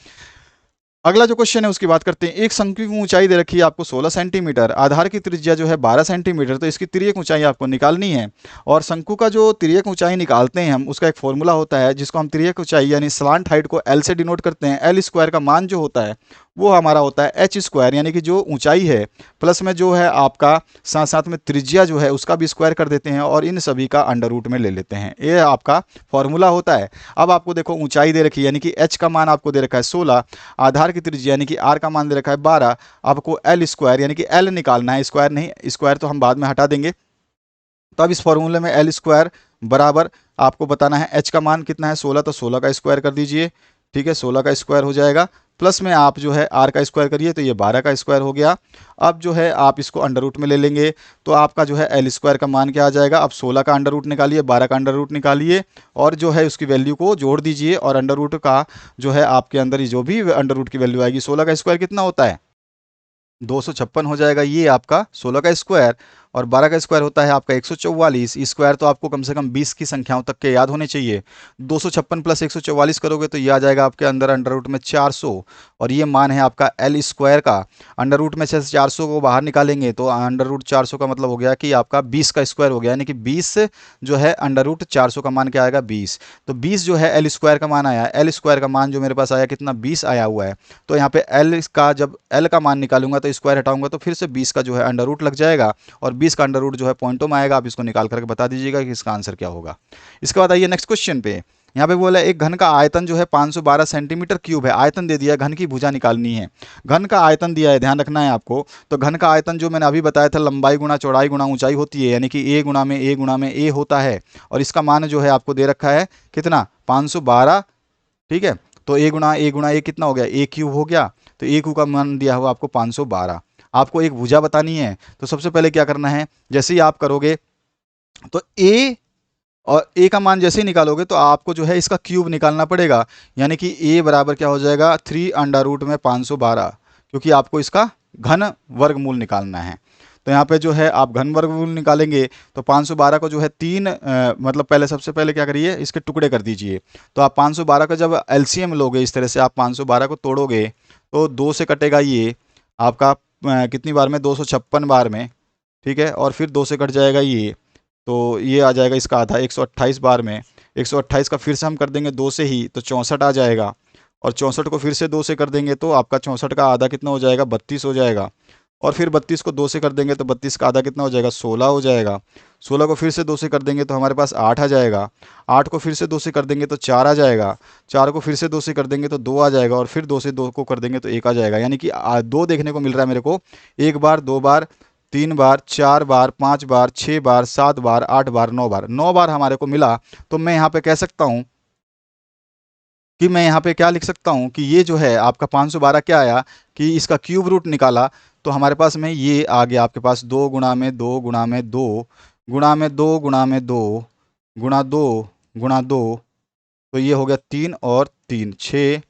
अगला जो क्वेश्चन है उसकी बात करते हैं। एक शंकु की ऊंचाई दे रखी है आपको 16 सेंटीमीटर, आधार की त्रिज्या जो है 12 सेंटीमीटर, तो इसकी तिर्यक ऊंचाई आपको निकालनी है। और शंकु का जो तिर्यक ऊंचाई निकालते हैं हम, उसका एक फॉर्मूला होता है जिसको हम तिर्यक ऊंचाई यानी स्लांट हाइट को L से डिनोट करते हैं। L² का मान जो होता है वो हमारा होता है h², यानी कि जो ऊंचाई है प्लस में जो है आपका साथ साथ में त्रिज्या जो है उसका भी स्क्वायर कर देते हैं, और इन सभी का अंडर रूट में ले लेते हैं। ये आपका फॉर्मूला होता है। अब आपको देखो ऊंचाई दे रखी है, यानी कि h का मान आपको दे रखा है 16, आधार की त्रिज्या यानी कि r का मान दे रखा है 12, आपको L² यानी कि L निकालना है, स्क्वायर नहीं, स्क्वायर तो हम बाद में हटा देंगे। तो अब इस फॉर्मूले में L² बराबर आपको बताना है h का मान कितना है 16, तो 16 का स्क्वायर कर दीजिए, ठीक है, 16 का स्क्वायर हो जाएगा, प्लस में आप जो है r का स्क्वायर करिए तो ये 12 का स्क्वायर हो गया। अब जो है आप इसको अंडर रूट में ले लेंगे तो आपका जो है एल स्क्वायर का मान क्या आ जाएगा। अब 16 का अंडर रूट निकालिए, 12 का अंडर रूट निकालिए और जो है उसकी वैल्यू को जोड़ दीजिए और अंडर रूट का जो है आपके अंदर ही जो भी अंडर रूट की वैल्यू आएगी, 16 का स्क्वायर कितना होता है 256 हो जाएगा, ये आपका 16 का स्क्वायर। और 12 का स्क्वायर होता है आपका 144। स्क्वायर तो आपको कम से कम 20 की संख्याओं तक के याद होने चाहिए। 256 प्लस 144 करोगे तो ये आ जाएगा आपके अंदर अंडर रूट में 400 और ये मान है आपका एल स्क्वायर का। अंडर रूट में से 400 को बाहर निकालेंगे तो अंडर रूट 400 का मतलब हो गया कि आपका 20 का स्क्वायर हो गया, यानी कि 20 जो है अंडर रूट 400 का मान क्या आएगा 20। तो 20 जो है एल स्क्वायर का मान आया, एल स्क्वायर का मान जो मेरे पास आया कितना 20 आया हुआ है। तो यहाँ पे एल का जब एल का मान निकालूंगा तो स्क्वायर हटाऊंगा तो फिर से 20 का जो है अंडर रूट लग जाएगा और 20 का अंडर रूट जो है पॉइंटों में आएगा। आप इसको निकाल करके बता दीजिएगा कि इसका आंसर क्या होगा। इसके बाद आइए नेक्स्ट क्वेश्चन पे। यहाँ पे बोला एक घन का आयतन जो है 512 सेंटीमीटर क्यूब है। आयतन दे दिया है, घन की भुजा निकालनी है। घन का आयतन दिया है, ध्यान रखना है आपको। तो घन का आयतन जो मैंने अभी बताया था लंबाई गुणा चौड़ाई गुणा ऊंचाई होती है, यानी कि ए गुणा में ए होता है और इसका मान जो है आपको दे रखा है कितना 512। ठीक है, तो ए गुणा ए कितना हो गया ए क्यूब हो गया। तो ए क्यूब का मान दिया हुआ आपको 512। आपको एक भुजा बतानी है तो सबसे पहले क्या करना है, जैसे ही आप करोगे तो ए और ए का मान जैसे ही निकालोगे तो आपको जो है इसका क्यूब निकालना पड़ेगा, यानी कि ए बराबर क्या हो जाएगा 3 अंडर रूट में 512, क्योंकि आपको इसका घन वर्गमूल निकालना है। तो यहाँ पे जो है आप घन वर्गमूल निकालेंगे तो 512 को जो है मतलब पहले सबसे पहले क्या करिए इसके टुकड़े कर दीजिए। तो आप 512 का जब एलसीएम लोगे इस तरह से आप 512 को तोड़ोगे तो 2 से कटेगा ये आपका कितनी बार में 256 बार में। ठीक है, और फिर 2 से कट जाएगा ये, तो ये आ जाएगा इसका आधा 128 बार में। 128 का फिर से हम कर देंगे 2 से ही तो 64 आ जाएगा और 64 को फिर से 2 से कर देंगे तो आपका 64 का आधा कितना हो जाएगा 32 हो जाएगा। और फिर 32 को 2 से कर देंगे तो 32 का आधा कितना हो जाएगा 16 हो जाएगा। 16 को फिर से 2 से कर देंगे तो हमारे पास 8 आ जाएगा। 8 को फिर से 2 से कर देंगे तो 4 आ जाएगा। 4 को फिर से 2 से कर देंगे तो 2 आ जाएगा और फिर 2 से 2 को कर देंगे तो 1 आ जाएगा। यानी कि 2 देखने को मिल रहा है मेरे को, 1 बार 2 बार 3 बार 4 बार 5 बार 6 बार 7 बार 8 बार 9 बार 9 बार हमारे को मिला। तो मैं यहाँ पे कह सकता हूँ कि मैं यहाँ पे क्या लिख सकता हूँ कि ये जो है आपका 512 क्या आया कि इसका क्यूब रूट निकाला तो हमारे पास में ये आ गया आपके पास 2 गुणा में 2 गुणा में 2 गुणा में 2 गुणा में 2 गुणा 2 गुणा 2, तो ये हो गया 3 और 3 6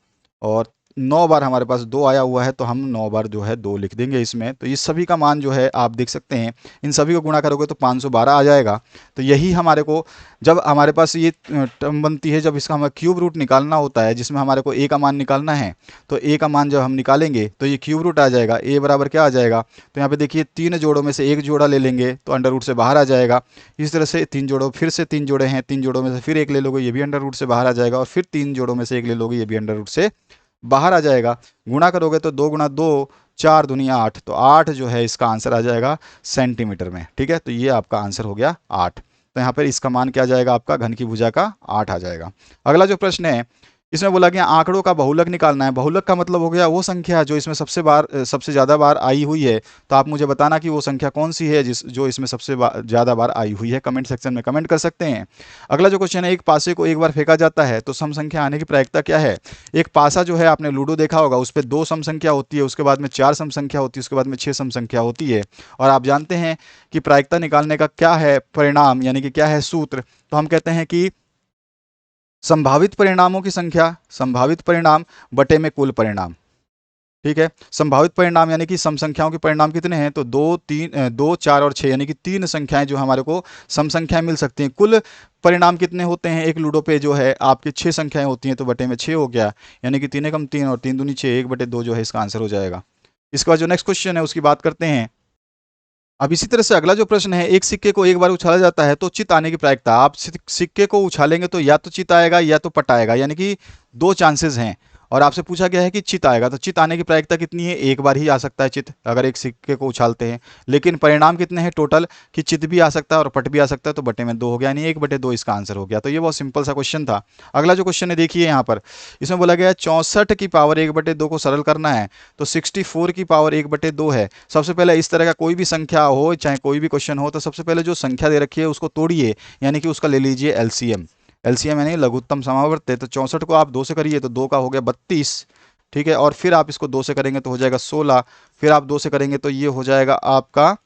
और 9 बार हमारे पास 2 आया हुआ है तो हम 9 बार जो है 2 लिख देंगे इसमें। तो ये सभी का मान जो है आप देख सकते हैं, इन सभी को गुणा करोगे तो 512 आ जाएगा। तो यही हमारे को जब हमारे पास ये टर्म बनती है जब इसका हमें क्यूब रूट निकालना होता है जिसमें हमारे को ए का मान निकालना है, तो ए का मान जब हम निकालेंगे तो ये क्यूब रूट आ जाएगा। ए बराबर क्या आ जाएगा, तो यहाँ पे देखिए 3 जोड़ों में से एक जोड़ा ले लेंगे तो अंडर रूट से बाहर आ जाएगा। इस तरह से 3 जोड़ों फिर से 3 जोड़े हैं, 3 जोड़ों में से फिर एक ले लोगे ये भी अंडर रूट से बाहर आ जाएगा और फिर 3 जोड़ों में से एक ले लोगे ये भी अंडर रूट से बाहर आ जाएगा। गुणा करोगे तो 2 गुणा 2 4 दुनिया 8, तो 8 जो है इसका आंसर आ जाएगा सेंटीमीटर में। ठीक है, तो ये आपका आंसर हो गया 8। तो यहाँ पर इसका मान क्या आ जाएगा आपका घन की भुजा का 8 आ जाएगा। अगला जो प्रश्न है इसमें बोला गया आंकड़ों का बहुलक निकालना है। बहुलक का मतलब हो गया वो संख्या जो इसमें सबसे ज़्यादा बार आई हुई है। तो आप मुझे बताना कि वो संख्या कौन सी है जो इसमें सबसे ज़्यादा बार आई हुई है। कमेंट सेक्शन में कमेंट कर सकते हैं। अगला जो क्वेश्चन है एक पासे को एक बार फेंका जाता है तो सम संख्या आने की प्रायिकता क्या है। एक पासा जो है आपने लूडो देखा होगा, उस पर 2 सम संख्या होती है, उसके बाद में 4 सम संख्या होती है, उसके बाद में 6 सम संख्या होती है। और आप जानते हैं कि प्रायिकता निकालने का क्या है परिणाम, यानी कि क्या है सूत्र। तो हम कहते हैं कि संभावित परिणामों की संख्या, संभावित परिणाम बटे में कुल परिणाम। ठीक है, संभावित परिणाम यानी कि सम संख्याओं के परिणाम कितने हैं, तो 2 4 और 6, यानी कि 3 संख्याएं जो हमारे को सम संख्याएं मिल सकती हैं। कुल परिणाम कितने होते हैं एक लूडो पे जो है आपके 6 संख्याएं होती हैं, तो बटे में 6 हो गया, यानी कि 3 एकम 3 और 3 दूनी 6, 1/2 जो है इसका आंसर हो जाएगा। इसके बाद जो नेक्स्ट क्वेश्चन है उसकी बात करते हैं। अब इसी तरह से अगला जो प्रश्न है एक सिक्के को एक बार उछाला जाता है तो चित आने की प्रायिकता। आप सिक्के को उछालेंगे तो या तो चित आएगा या तो पट आएगा, यानी कि 2 चांसेस हैं। और आपसे पूछा गया है कि चित आएगा, तो चित आने की प्रायिकता कितनी है, एक बार ही आ सकता है चित अगर एक सिक्के को उछालते हैं। लेकिन परिणाम कितने हैं टोटल कि चित भी आ सकता है और पट भी आ सकता है, तो बटे में 2 हो गया, यानी 1/2 इसका आंसर हो गया। तो ये बहुत सिंपल सा क्वेश्चन था। अगला जो क्वेश्चन है देखिए यहाँ पर इसमें बोला गया है 64 की पावर 1/2 को सरल करना है तो 64 की पावर 1/2 है। सबसे पहले इस तरह का कोई भी संख्या हो चाहे कोई भी क्वेश्चन हो तो सबसे पहले जो संख्या दे रखी है उसको तोड़िए, यानी कि उसका ले लीजिए एलसीएम। एलसीएम यानी लघुत्तम समावर्त, तो 64 को आप 2 से करिए तो 2 का हो गया 32, ठीक है। और फिर आप इसको 2 से करेंगे तो हो जाएगा 16, फिर आप 2 से करेंगे तो ये हो जाएगा आपका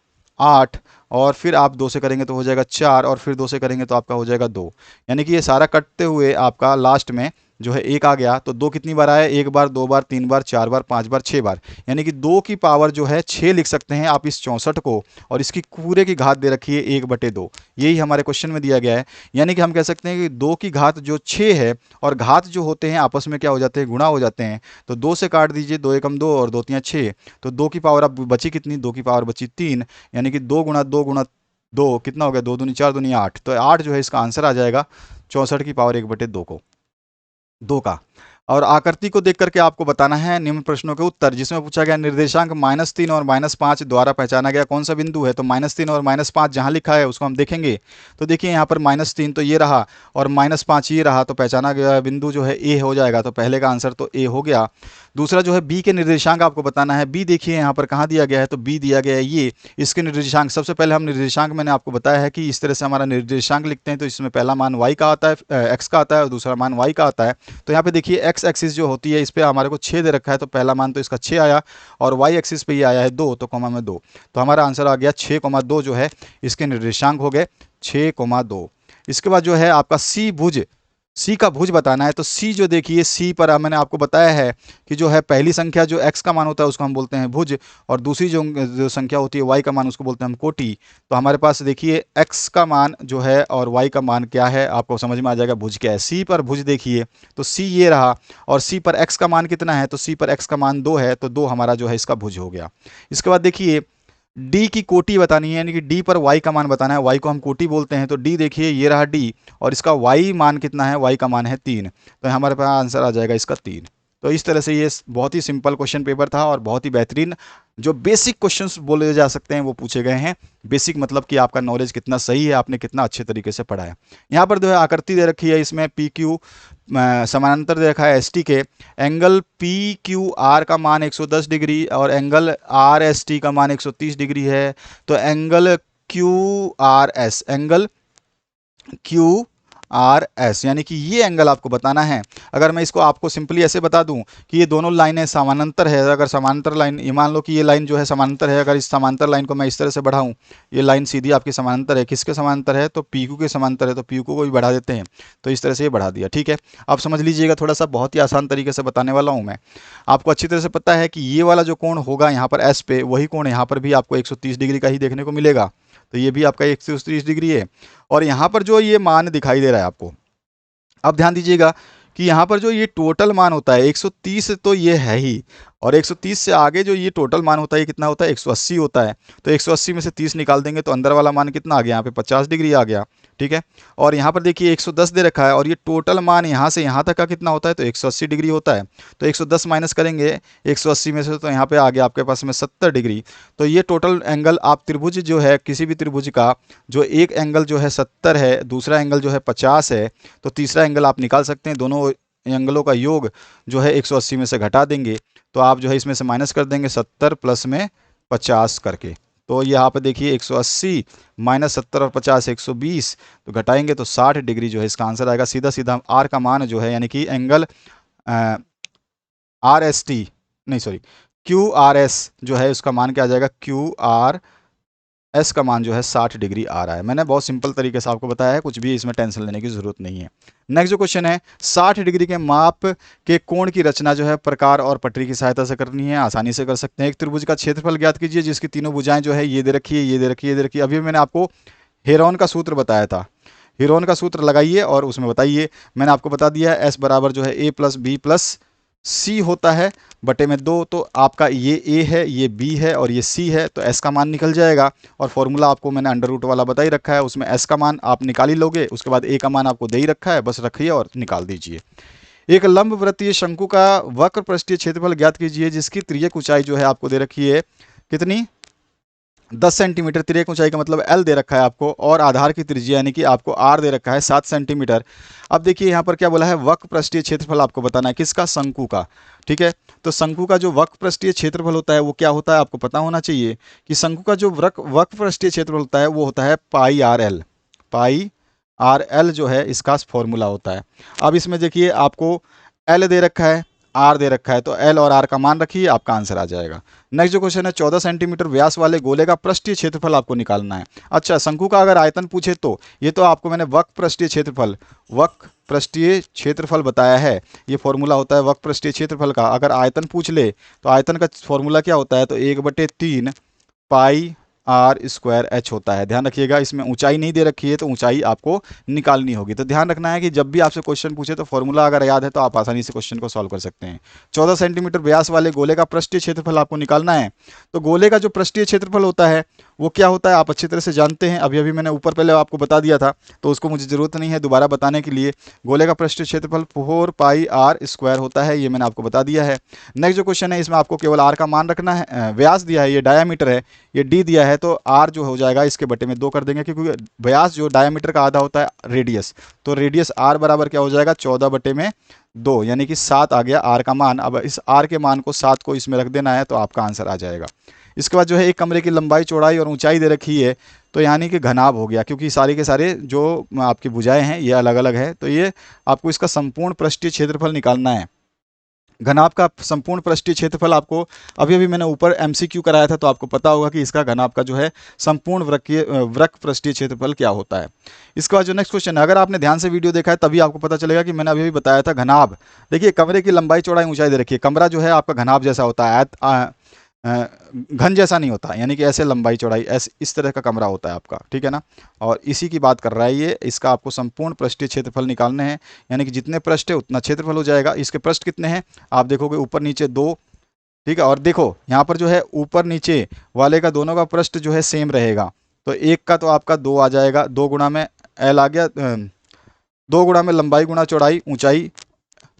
8, और फिर आप 2 से करेंगे तो हो जाएगा 4, और फिर 2 से करेंगे तो आपका हो जाएगा 2। यानी कि ये सारा कटते हुए आपका लास्ट में जो है 1 आ गया। तो 2 कितनी बार आया, 1 बार, 2 बार, 3 बार, 4 बार, 5 बार, 6 बार, यानी कि 2 की पावर जो है 6 लिख सकते हैं आप इस 64 को। और इसकी पूरे की घात दे रखी है 1/2, यही हमारे क्वेश्चन में दिया गया है। यानी कि हम कह सकते हैं कि 2 की घात जो 6 है, और घात जो होते हैं आपस में क्या हो जाते हैं, गुणा हो जाते हैं। तो 2 से काट दीजिए, 2 एकम 2 और 2 तियां 6, तो 2 की पावर अब बची कितनी, 2 की पावर बची 3, यानी कि 2 गुणा 2 गुणा 2 कितना हो गया, 2 दूनी 4 दूनी 8, तो 8 जो है इसका आंसर आ जाएगा 64 की पावर 1/2 को, 2 का। और आकृति को देख करके आपको बताना है निम्न प्रश्नों के उत्तर, जिसमें पूछा गया निर्देशांक -3 और -5 द्वारा पहचाना गया कौन सा बिंदु है। तो -3 और -5 जहां लिखा है उसको हम देखेंगे। तो देखिए यहाँ पर -3 तो ये रहा और -5 ये रहा, तो पहचाना गया बिंदु जो है ए हो जाएगा। तो पहले का आंसर तो ए हो गया। दूसरा जो है बी के निर्देशांक आपको बताना है। बी देखिए यहाँ पर कहाँ दिया गया है, तो बी दिया गया है ये, इसके निर्देशांक। सबसे पहले हम निर्देशांक, मैंने आपको बताया है कि इस तरह से हमारा निर्देशांक लिखते हैं। तो इसमें पहला मान y का आता है, x का आता है, और दूसरा मान y का आता है। तो यहाँ पे देखिए x एक्सिस जो होती है इस पर हमारे को 6 दे रखा है, तो पहला मान तो इसका 6 आया, और y एक्सिस पे ये आया है 2, तो कॉमा में 2, तो हमारा आंसर आ गया 6,2 जो है इसके निर्देशांक हो गए 6,2। इसके बाद जो है आपका सी भुज, सी का भुज बताना है। तो सी जो देखिए, सी पर मैंने आपको बताया है कि जो है पहली संख्या जो x का मान होता है उसको हम बोलते हैं भुज, और दूसरी जो संख्या होती है y का मान उसको बोलते हैं हम कोटि। तो हमारे पास देखिए x का मान जो है और y का मान क्या है, आपको समझ में आ जाएगा भुज क्या है। सी पर भुज देखिए, तो सी ये रहा, और सी पर x का मान कितना है, तो सी पर x का मान 2 है, तो 2 हमारा जो है इसका भुज हो गया। इसके बाद देखिए डी की कोटि बतानी है, यानी कि डी पर वाई का मान बताना है। वाई को हम कोटि बोलते हैं। तो डी देखिए ये रहा डी, और इसका वाई मान कितना है, वाई का मान है 3, तो हमारे पास आंसर आ जाएगा इसका 3। तो इस तरह से ये बहुत ही सिंपल क्वेश्चन पेपर था, और बहुत ही बेहतरीन जो बेसिक क्वेश्चंस बोले जा सकते हैं वो पूछे गए हैं। बेसिक मतलब कि आपका नॉलेज कितना सही है, आपने कितना अच्छे तरीके से पढ़ा है। यहाँ पर जो है आकृति दे रखी है, इसमें पी क्यू समानांतर दे रखा है एस टी के। एंगल पी क्यू आर का मान 110 डिग्री और एंगल आर एस टी का मान 130 डिग्री है। तो angle Q R S, angle Q R S, यानी कि ये एंगल आपको बताना है। अगर मैं इसको आपको सिंपली ऐसे बता दूं कि ये दोनों लाइनें समानांतर है, अगर समानांतर लाइन, ये मान लो कि ये लाइन जो है समानांतर है, अगर इस समानांतर लाइन को मैं इस तरह से बढ़ाऊं, ये लाइन सीधी आपकी समानांतर है, किसके समानांतर है, तो पी क्यू के समानांतर है। तो पी क्यू को भी बढ़ा देते हैं, तो इस तरह से ये बढ़ा दिया, ठीक है। आप समझ लीजिएगा, थोड़ा सा बहुत ही आसान तरीके से बताने वाला हूँ मैं। आपको अच्छी तरह से पता है कि ये वाला जो कोण होगा यहाँ पर एस पे, वही कोण यहाँ पर भी आपको 130 डिग्री का ही देखने को मिलेगा। तो ये भी आपका 130 डिग्री है। और यहाँ पर जो ये मान दिखाई दे रहा है आपको, अब ध्यान दीजिएगा कि यहाँ पर जो ये टोटल मान होता है 130 तो ये है ही, और 130 से आगे जो ये टोटल मान होता है ये कितना होता है, 180 होता है। तो 180 में से 30 निकाल देंगे तो अंदर वाला मान कितना आ गया, यहाँ पे 50 डिग्री आ गया, ठीक है। और यहाँ पर देखिए 110 दे रखा है, और ये टोटल मान यहाँ से यहाँ तक का कितना होता है, तो 180 डिग्री होता है। तो 110 माइनस करेंगे 180 में से, तो यहाँ पे आ गया आपके पास में 70 डिग्री। तो ये टोटल एंगल आप त्रिभुज जो है, किसी भी त्रिभुज का जो एक एंगल जो है 70 है, दूसरा एंगल जो है 50 है, तो तीसरा एंगल आप निकाल सकते हैं। दोनों एंगलों का योग जो है 180 में से घटा देंगे, तो आप जो है इसमें से माइनस कर देंगे 70 प्लस में 50 करके। तो यहाँ पे देखिए 180 माइनस 70 और 50 120, तो घटाएंगे तो 60 डिग्री जो है इसका आंसर आएगा। सीधा सीधा आर का मान जो है, यानी कि एंगल आर एस टी, नहीं सॉरी, क्यू आर एस जो है उसका मान क्या आ जाएगा, क्यू आर एस का मान जो है 60 डिग्री आ रहा है। मैंने बहुत सिंपल तरीके से आपको बताया है, कुछ भी इसमें टेंशन लेने की जरूरत नहीं है। नेक्स्ट जो क्वेश्चन है, 60 डिग्री के माप के कोण की रचना जो है प्रकार और पटरी की सहायता से करनी है। आसानी से कर सकते हैं। एक त्रिभुज का क्षेत्रफल ज्ञात कीजिए जिसकी तीनों भुजाएं जो है ये दे रखी है, ये दे रखी है, ये दे रखी है। अभी मैंने आपको हेरोन का सूत्र बताया था, हेरोन का सूत्र लगाइए और उसमें बताइए। मैंने आपको बता दिया है एस बराबर जो है ए प्लस बी प्लस सी होता है बटे में 2। तो आपका ये ए है, ये बी है और ये सी है, तो एस का मान निकल जाएगा। और फॉर्मूला आपको मैंने अंडर रूट वाला बता ही रखा है, उसमें एस का मान आप निकाल ही लोगे। उसके बाद ए का मान आपको दे ही रखा है, बस रखिए और निकाल दीजिए। एक लंब वृत्तीय शंकु का वक्र पृष्ठीय क्षेत्रफल ज्ञात कीजिए जिसकी तिर्यक ऊंचाई जो है आपको दे रखी है कितनी, 10 सेंटीमीटर। तिर्यक ऊंचाई का मतलब एल दे रखा है आपको, और आधार की त्रिज्या यानी कि आपको आर दे रखा है 7 सेंटीमीटर। अब देखिए यहाँ पर क्या बोला है, वक्र पृष्ठीय क्षेत्रफल आपको बताना है, किसका, शंकु का, ठीक है। तो शंकु का जो वक्र पृष्ठीय क्षेत्रफल होता है वो क्या होता है, आपको पता होना चाहिए कि शंकु का जो वक्र पृष्ठीय क्षेत्रफल होता है वो होता है पाई आर एल, पाई आर एल जो है इसका फॉर्मूला होता है। अब इसमें देखिए आपको एल दे रखा है, आर दे रखा है, तो एल और आर का मान रखिए, आपका आंसर आ जाएगा। नेक्स्ट जो क्वेश्चन है, 14 सेंटीमीटर व्यास वाले गोले का पृष्ठीय क्षेत्रफल आपको निकालना है। अच्छा, शंकु का अगर आयतन पूछे तो ये तो आपको मैंने वक्र पृष्ठीय क्षेत्रफल बताया है। ये फॉर्मूला होता है वक्र पृष्ठीय क्षेत्रफल का। अगर आयतन पूछ ले तो आयतन का फॉर्मूला क्या होता है, तो 1/3 पाई आर स्क्वायर एच होता है। ध्यान रखिएगा, इसमें ऊंचाई नहीं दे रखी है तो ऊंचाई आपको निकालनी होगी। तो ध्यान रखना है कि जब भी आपसे क्वेश्चन पूछे तो फॉर्मूला अगर याद है तो आप आसानी से क्वेश्चन को सॉल्व कर सकते हैं। 14 सेंटीमीटर व्यास वाले गोले का पृष्ठीय क्षेत्रफल आपको निकालना है। तो गोले का जो पृष्ठीय क्षेत्रफल होता है वो क्या होता है, आप अच्छी तरह से जानते हैं। अभी अभी मैंने ऊपर पहले आपको बता दिया था, तो उसको मुझे ज़रूरत नहीं है दोबारा बताने के लिए। गोले का पृष्ठीय क्षेत्रफल 4 पाई आर स्क्वायर होता है, ये मैंने आपको बता दिया है। नेक्स्ट जो क्वेश्चन है, इसमें आपको केवल आर का मान रखना है। व्यास दिया है, ये डायामीटर है, ये डी दिया है, तो आर जो हो जाएगा इसके बटे में 2 कर देंगे, क्योंकि व्यास जो डायामीटर का आधा होता है रेडियस, तो रेडियस आर बराबर क्या हो जाएगा 14/2, यानी कि 7 आ गया आर का मान। अब इस आर के मान को 7 को इसमें रख देना है तो आपका आंसर आ जाएगा। इसके बाद जो है एक कमरे की लंबाई, चौड़ाई और ऊंचाई दे रखी है, तो यानी कि घनाभ हो गया, क्योंकि सारे के सारे जो आपकी भुजाएं हैं ये अलग अलग है, तो ये आपको इसका संपूर्ण पृष्ठीय क्षेत्रफल निकालना है। घनाभ का संपूर्ण पृष्ठीय क्षेत्रफल आपको अभी अभी मैंने ऊपर एमसीक्यू कराया था, तो आपको पता होगा कि इसका घनाभ का जो है संपूर्ण वृक्क पृष्ठीय क्षेत्रफल क्या होता है। इसके बाद जो नेक्स्ट क्वेश्चन है, अगर आपने ध्यान से वीडियो देखा है तभी आपको पता चलेगा कि मैंने अभी अभी बताया था घनाभ। देखिए, कमरे की लंबाई, चौड़ाई, ऊंचाई दे रखी है। कमरा जो है आपका घनाभ जैसा होता है, घन जैसा नहीं होता, यानी कि ऐसे लंबाई चौड़ाई ऐसे इस तरह का कमरा होता है आपका, ठीक है ना। और इसी की बात कर रहा है ये। इसका आपको संपूर्ण पृष्ठीय क्षेत्रफल निकालने हैं, यानी कि जितने पृष्ठ है उतना क्षेत्रफल हो जाएगा। इसके पृष्ठ कितने हैं आप देखोगे, ऊपर नीचे 2, ठीक है। और देखो यहाँ पर जो है ऊपर नीचे वाले का दोनों का पृष्ठ जो है सेम रहेगा, तो एक का तो आपका 2 आ जाएगा, 2 गुणा में एल आ गया, 2 गुणा में लंबाई गुणा चौड़ाई ऊंचाई,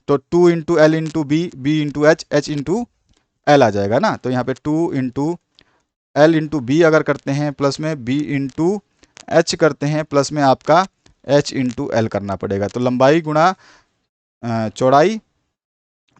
तो 2 into L into B, B into H, H into L आ जाएगा ना। तो यहाँ पे 2 इंटू एल इंटू बी अगर करते हैं प्लस में बी इंटू एच करते हैं प्लस में आपका एच इंटू एल करना पड़ेगा। तो लंबाई गुणा चौड़ाई,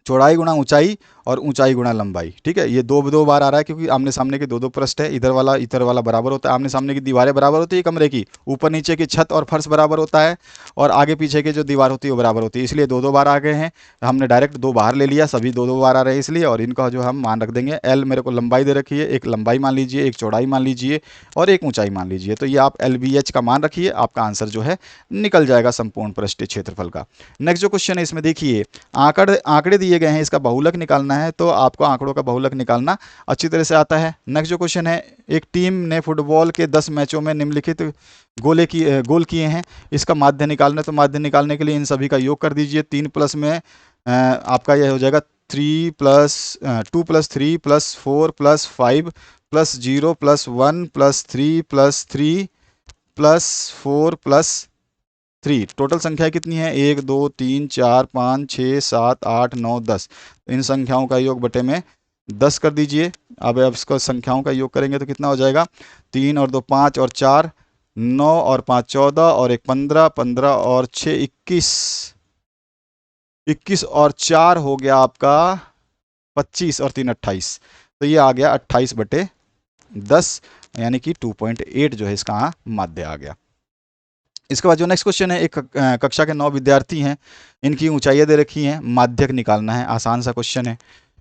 चौड़ाई गुणा ऊंचाई, और ऊंचाई गुणा लंबाई, ठीक है। ये दो दो बार आ रहा है क्योंकि आमने सामने के दो पृष्ठ है, इधर वाला बराबर होता है। आमने सामने की दीवारें बराबर होती है कमरे की, ऊपर नीचे की छत और फर्श बराबर होता है, और आगे पीछे की जो दीवार होती है वो बराबर होती है, इसलिए दो बार आ गए हैं। हमने डायरेक्ट 2 बाहर ले लिया, सभी 2 बार आ रहे हैं इसलिए। और इनका जो हम मान रख देंगे, एल मेरे को लंबाई दे रखी है, एक लंबाई मान लीजिए, एक चौड़ाई मान लीजिए, और एक ऊंचाई मान लीजिए। तो ये आप एल बी एच का मान रखिए, आपका आंसर जो है निकल जाएगा संपूर्ण पृष्ठीय क्षेत्रफल का। नेक्स्ट जो क्वेश्चन है इसमें देखिए, आंकड़े दिए गए हैं, इसका बहुलक निकालना है, तो आपको आंकड़ों का बहुलक निकालना अच्छी तरह से आता है। नेक्स्ट जो क्वेश्चन है, एक टीम ने फुटबॉल के 10 मैचों में निम्नलिखित गोल किए हैं, इसका माध्य निकालना है। तो माध्य निकालने के लिए इन सभी का योग कर दीजिए। 3 प्लस में आपका यह हो जाएगा 2 plus 3 plus 4 plus 5 plus 0 plus 1 plus 3 plus 3 plus 4 plus 3। Total संख्या कितनी है, 1 2 3 4 5 6 7 8 9 10। इन संख्याओं का योग बटे में 10 कर दीजिए। अब इसको संख्याओं का योग करेंगे तो कितना हो जाएगा, 3 और 2 5 और 4 9 और 5 14 और 1 15, 15 और 6 21, 21 और 4 हो गया आपका 25 और 3 28। तो ये आ गया 28/10, यानी कि 2.8 जो है इसका माध्य आ गया। इसके बाद जो नेक्स्ट क्वेश्चन है, एक कक्षा के 9 विद्यार्थी हैं, इनकी ऊंचाइयाँ दे रखी हैं, माध्यक निकालना है। आसान सा क्वेश्चन है।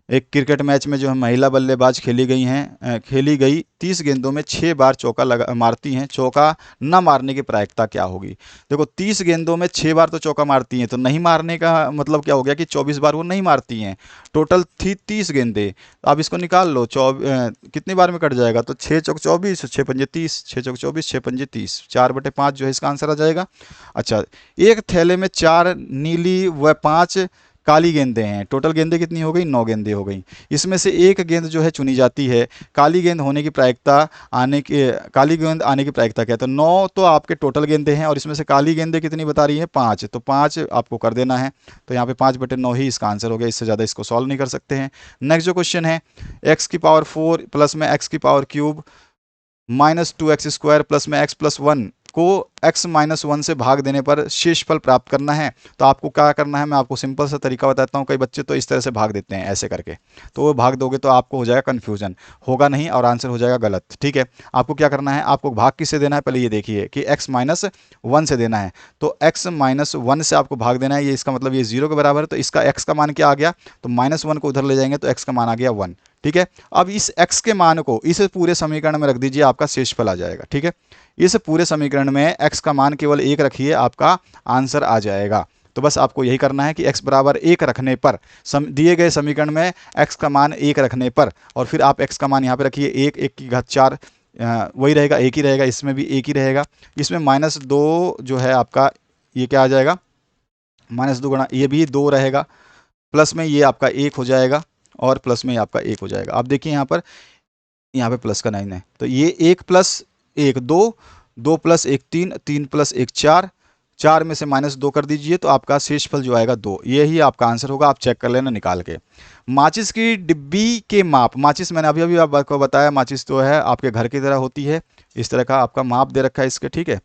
एक क्रिकेट मैच में जो है महिला बल्लेबाज खेली गई 30 गेंदों में 6 बार चौका मारती हैं, चौका न मारने की प्रायिकता क्या होगी। देखो 30 गेंदों में 6 बार तो चौका मारती हैं, तो नहीं मारने का मतलब क्या हो गया कि 24 बार वो नहीं मारती हैं। टोटल थी 30 गेंदें, तो आप इसको निकाल लो, कितनी बार में कट जाएगा, तो 6 चौक 24, 6 पंजे 30, 6 चौक 24, 6 पंजे 30, 4/5 जो है इसका आंसर आ जाएगा। अच्छा, एक थैले में 4 नीली व 5 काली गेंदें हैं, टोटल गेंदें कितनी हो गई, 9 गेंदें हो गई। इसमें से एक गेंद जो है चुनी जाती है, काली गेंद आने की प्रायिकता क्या है, तो 9 तो आपके टोटल गेंदें हैं, और इसमें से काली गेंदें कितनी बता रही हैं, 5, तो 5 आपको कर देना है। तो यहाँ पे 5/9 ही इसका आंसर हो गया, इससे ज़्यादा इसको सॉल्व नहीं कर सकते हैं। नेक्स्ट जो क्वेश्चन है, x⁴ प्लस में x³ -2x² प्लस में x+1 को x-1 से भाग देने पर शेषफल प्राप्त करना है। तो आपको क्या करना है, मैं आपको सिंपल सा तरीका बताता हूँ। कई बच्चे तो इस तरह से भाग देते हैं ऐसे करके, तो वो भाग दोगे तो आपको हो जाएगा कन्फ्यूजन, होगा नहीं और आंसर हो जाएगा गलत। ठीक है, आपको क्या करना है, आपको भाग किससे देना है, पहले ये देखिए कि x-1 से देना है। तो x-1 से आपको भाग देना है, ये इसका मतलब ये 0 के बराबर है, तो इसका x का मान क्या आ गया, तो -1 को उधर ले जाएंगे तो x का मान आ गया 1। ठीक है, अब इस x के मान को इस पूरे समीकरण में रख दीजिए, आपका शेषफल आ जाएगा। ठीक है, इस पूरे समीकरण में x का मान केवल 1 रखिए, आपका आंसर आ जाएगा। तो बस आपको यही करना है कि x बराबर 1 रखने पर, दिए गए समीकरण में x का मान 1 रखने पर, और फिर आप x का मान यहाँ पे रखिए 1 की घात 4, वही रहेगा, एक ही रहेगा, इसमें भी एक ही रहेगा। इसमें -2 जो है आपका, ये क्या आ जाएगा, -2 गुणा ये भी 2 रहेगा, प्लस में ये आपका 1 हो जाएगा, और प्लस में आपका 1 हो जाएगा। आप देखिए यहाँ पे प्लस का 9 है, तो ये 1 + 1 2, 2 + 1 3, 3 + 1 4, 4 में से -2 कर दीजिए तो आपका शेषफल जो आएगा 2। यही आपका आंसर होगा, आप चेक कर लेना निकाल के। माचिस की डिब्बी के माप, माचिस मैंने अभी आपको बताया, माचिस तो है आपके घर की तरह होती है, इस तरह का आपका माप दे रखा है इसके। ठीक है,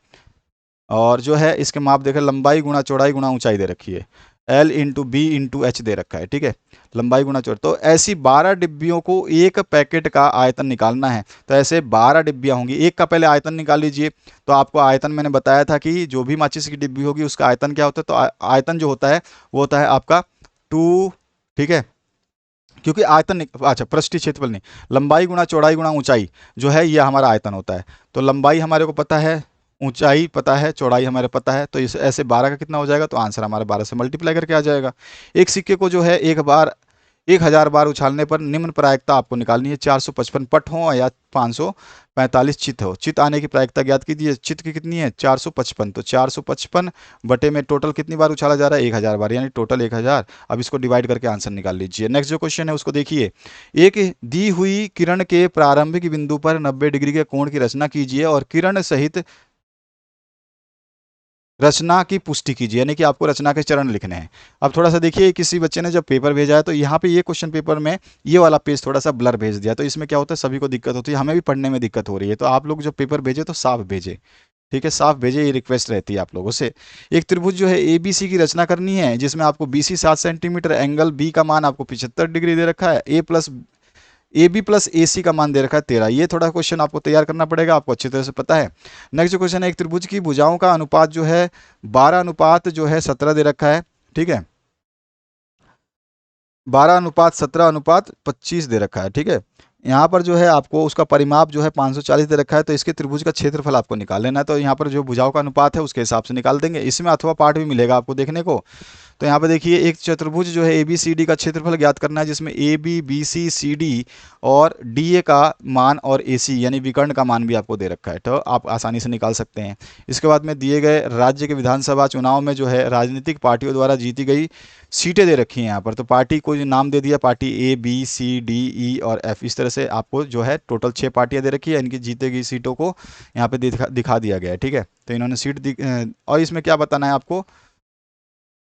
और जो है इसके माप देखें, लंबाई गुणा चौड़ाई गुणा ऊंचाई दे रखी है, L × B × H दे रखा है। ठीक है, लंबाई गुणा चौड़ाई, तो ऐसी 12 डिब्बियों को एक पैकेट का आयतन निकालना है। तो ऐसे 12 डिब्बियां होंगी, एक का पहले आयतन निकाल लीजिए। तो आपको आयतन मैंने बताया था कि जो भी माचिस की डिब्बी होगी उसका आयतन क्या होता है, तो आयतन जो होता है वो होता है आपका 2। ठीक है, क्योंकि आयतन अच्छा पृष्ठीय क्षेत्रफल नहीं, लंबाई गुणा चौड़ाई गुणा ऊंचाई जो है ये हमारा आयतन होता है। तो लंबाई हमारे को पता है, ऊंचाई पता है, चौड़ाई हमारे पता है, तो इस ऐसे 12 का कितना हो जाएगा, तो आंसर हमारा 12 से मल्टीप्लाई करके आ जाएगा। एक सिक्के को जो है 1000 बार उछालने पर निम्न प्रायिकता आपको निकालनी है, 455 पट हो या 545 चित हो। चित आने की प्रायिकता ज्ञात कीजिए। चित की कितनी है, 455, तो 455 बटे में टोटल कितनी बार उछाला जा रहा है, 1000 बार, यानी टोटल 1000। अब इसको डिवाइड करके आंसर निकाल लीजिए। नेक्स्ट जो क्वेश्चन है उसको देखिए, एक दी हुई किरण के प्रारंभिक बिंदु पर 90 डिग्री के कोण की रचना कीजिए और किरण सहित रचना की पुष्टि कीजिए, यानी कि आपको रचना के चरण लिखने हैं। अब थोड़ा सा देखिए, किसी बच्चे ने जब पेपर भेजा है तो यहाँ पे ये क्वेश्चन पेपर में ये वाला पेज थोड़ा सा ब्लर भेज दिया, तो इसमें क्या होता है, सभी को दिक्कत होती है, हमें भी पढ़ने में दिक्कत हो रही है। तो आप लोग जब पेपर भेजे तो साफ भेजे, ठीक है, साफ भेजे, ये रिक्वेस्ट रहती है आप लोगों से। एक त्रिभुज जो है ABC की रचना करनी है, जिसमें आपको BC 7 सेंटीमीटर, एंगल B का मान आपको 75 डिग्री दे रखा है, AB + AC का मान दे रखा है 13। ये थोड़ा क्वेश्चन आपको तैयार करना पड़ेगा, आपको अच्छी तरह से पता है। नेक्स्ट जो क्वेश्चन है, एक त्रिभुज की भुजाओं का अनुपात जो है 12:17 दे रखा है। ठीक है, 12:17:25 दे रखा है। ठीक है, यहाँ पर जो है आपको उसका परिमाप जो है 540 दे रखा है, तो इसके त्रिभुज का क्षेत्रफल आपको निकाल लेना है। तो यहाँ पर जो भुजाओं का अनुपात है उसके हिसाब से निकाल देंगे। इसमें अथवा पार्ट भी मिलेगा आपको देखने को। तो यहाँ पे देखिए, एक चतुर्भुज जो है ABCD का क्षेत्रफल ज्ञात करना है, जिसमें AB BC CD और DA का मान और AC यानी विकर्ण का मान भी आपको दे रखा है, तो आप आसानी से निकाल सकते हैं। इसके बाद में दिए गए राज्य के विधानसभा चुनाव में जो है राजनीतिक पार्टियों द्वारा जीती गई सीटें दे रखी हैं यहाँ पर। तो पार्टी को जो नाम दे दिया, party A B C D E और F, इस तरह से आपको जो है टोटल 6 पार्टियां दे रखी है, इनकी जीते गई सीटों को यहाँ पे दिखा दिया गया है। ठीक है, तो इन्होंने और इसमें क्या बताना है आपको,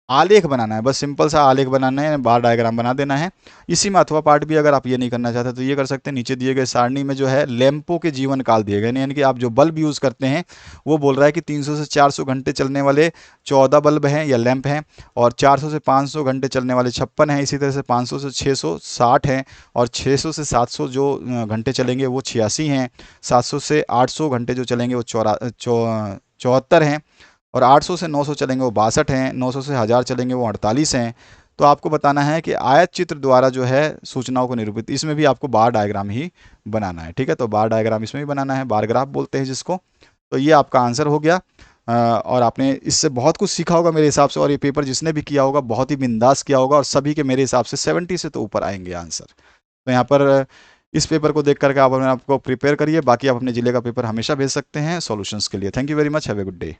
आलेख बनाना है, बस सिंपल सा आलेख बनाना है, बार डायग्राम बना देना है। इसी में अथवा पार्ट भी अगर आप ये नहीं करना चाहते तो ये कर सकते हैं। नीचे दिए गए सारणी में जो है लैंपों के जीवन काल दिए गए, यानी कि आप जो बल्ब यूज़ करते हैं वो बोल रहा है कि 300 से 400 घंटे चलने वाले 14 बल्ब हैं या लैंप हैं, और 400 से 500 घंटे चलने वाले 56 हैं। इसी तरह से 500 से 600 60 हैं, और 600 से 700 जो घंटे चलेंगे वो 86 हैं। 700 से 800 घंटे जो चलेंगे वो 74 हैं, और 800 से 900 चलेंगे वो 62 हैं, 900 से 1000 चलेंगे वो 48 हैं। तो आपको बताना है कि आयत चित्र द्वारा जो है सूचनाओं को निरूपित, इसमें भी आपको बार डायग्राम ही बनाना है। ठीक है, तो बार डायग्राम इसमें भी बनाना है, बार ग्राफ बोलते हैं जिसको। तो ये आपका आंसर हो गया। और आपने इससे बहुत कुछ सीखा होगा मेरे हिसाब से, और ये पेपर जिसने भी किया होगा बहुत ही बिंदास किया होगा, और सभी के मेरे हिसाब से 70 से तो ऊपर आएंगे आंसर। तो यहाँ पर इस पेपर को देख करके आप अपने आपको प्रिपेयर करिए। बाकी आप अपने जिले का पेपर हमेशा भेज सकते हैं सॉल्यूशंस के लिए। Thank you very much, have a good day.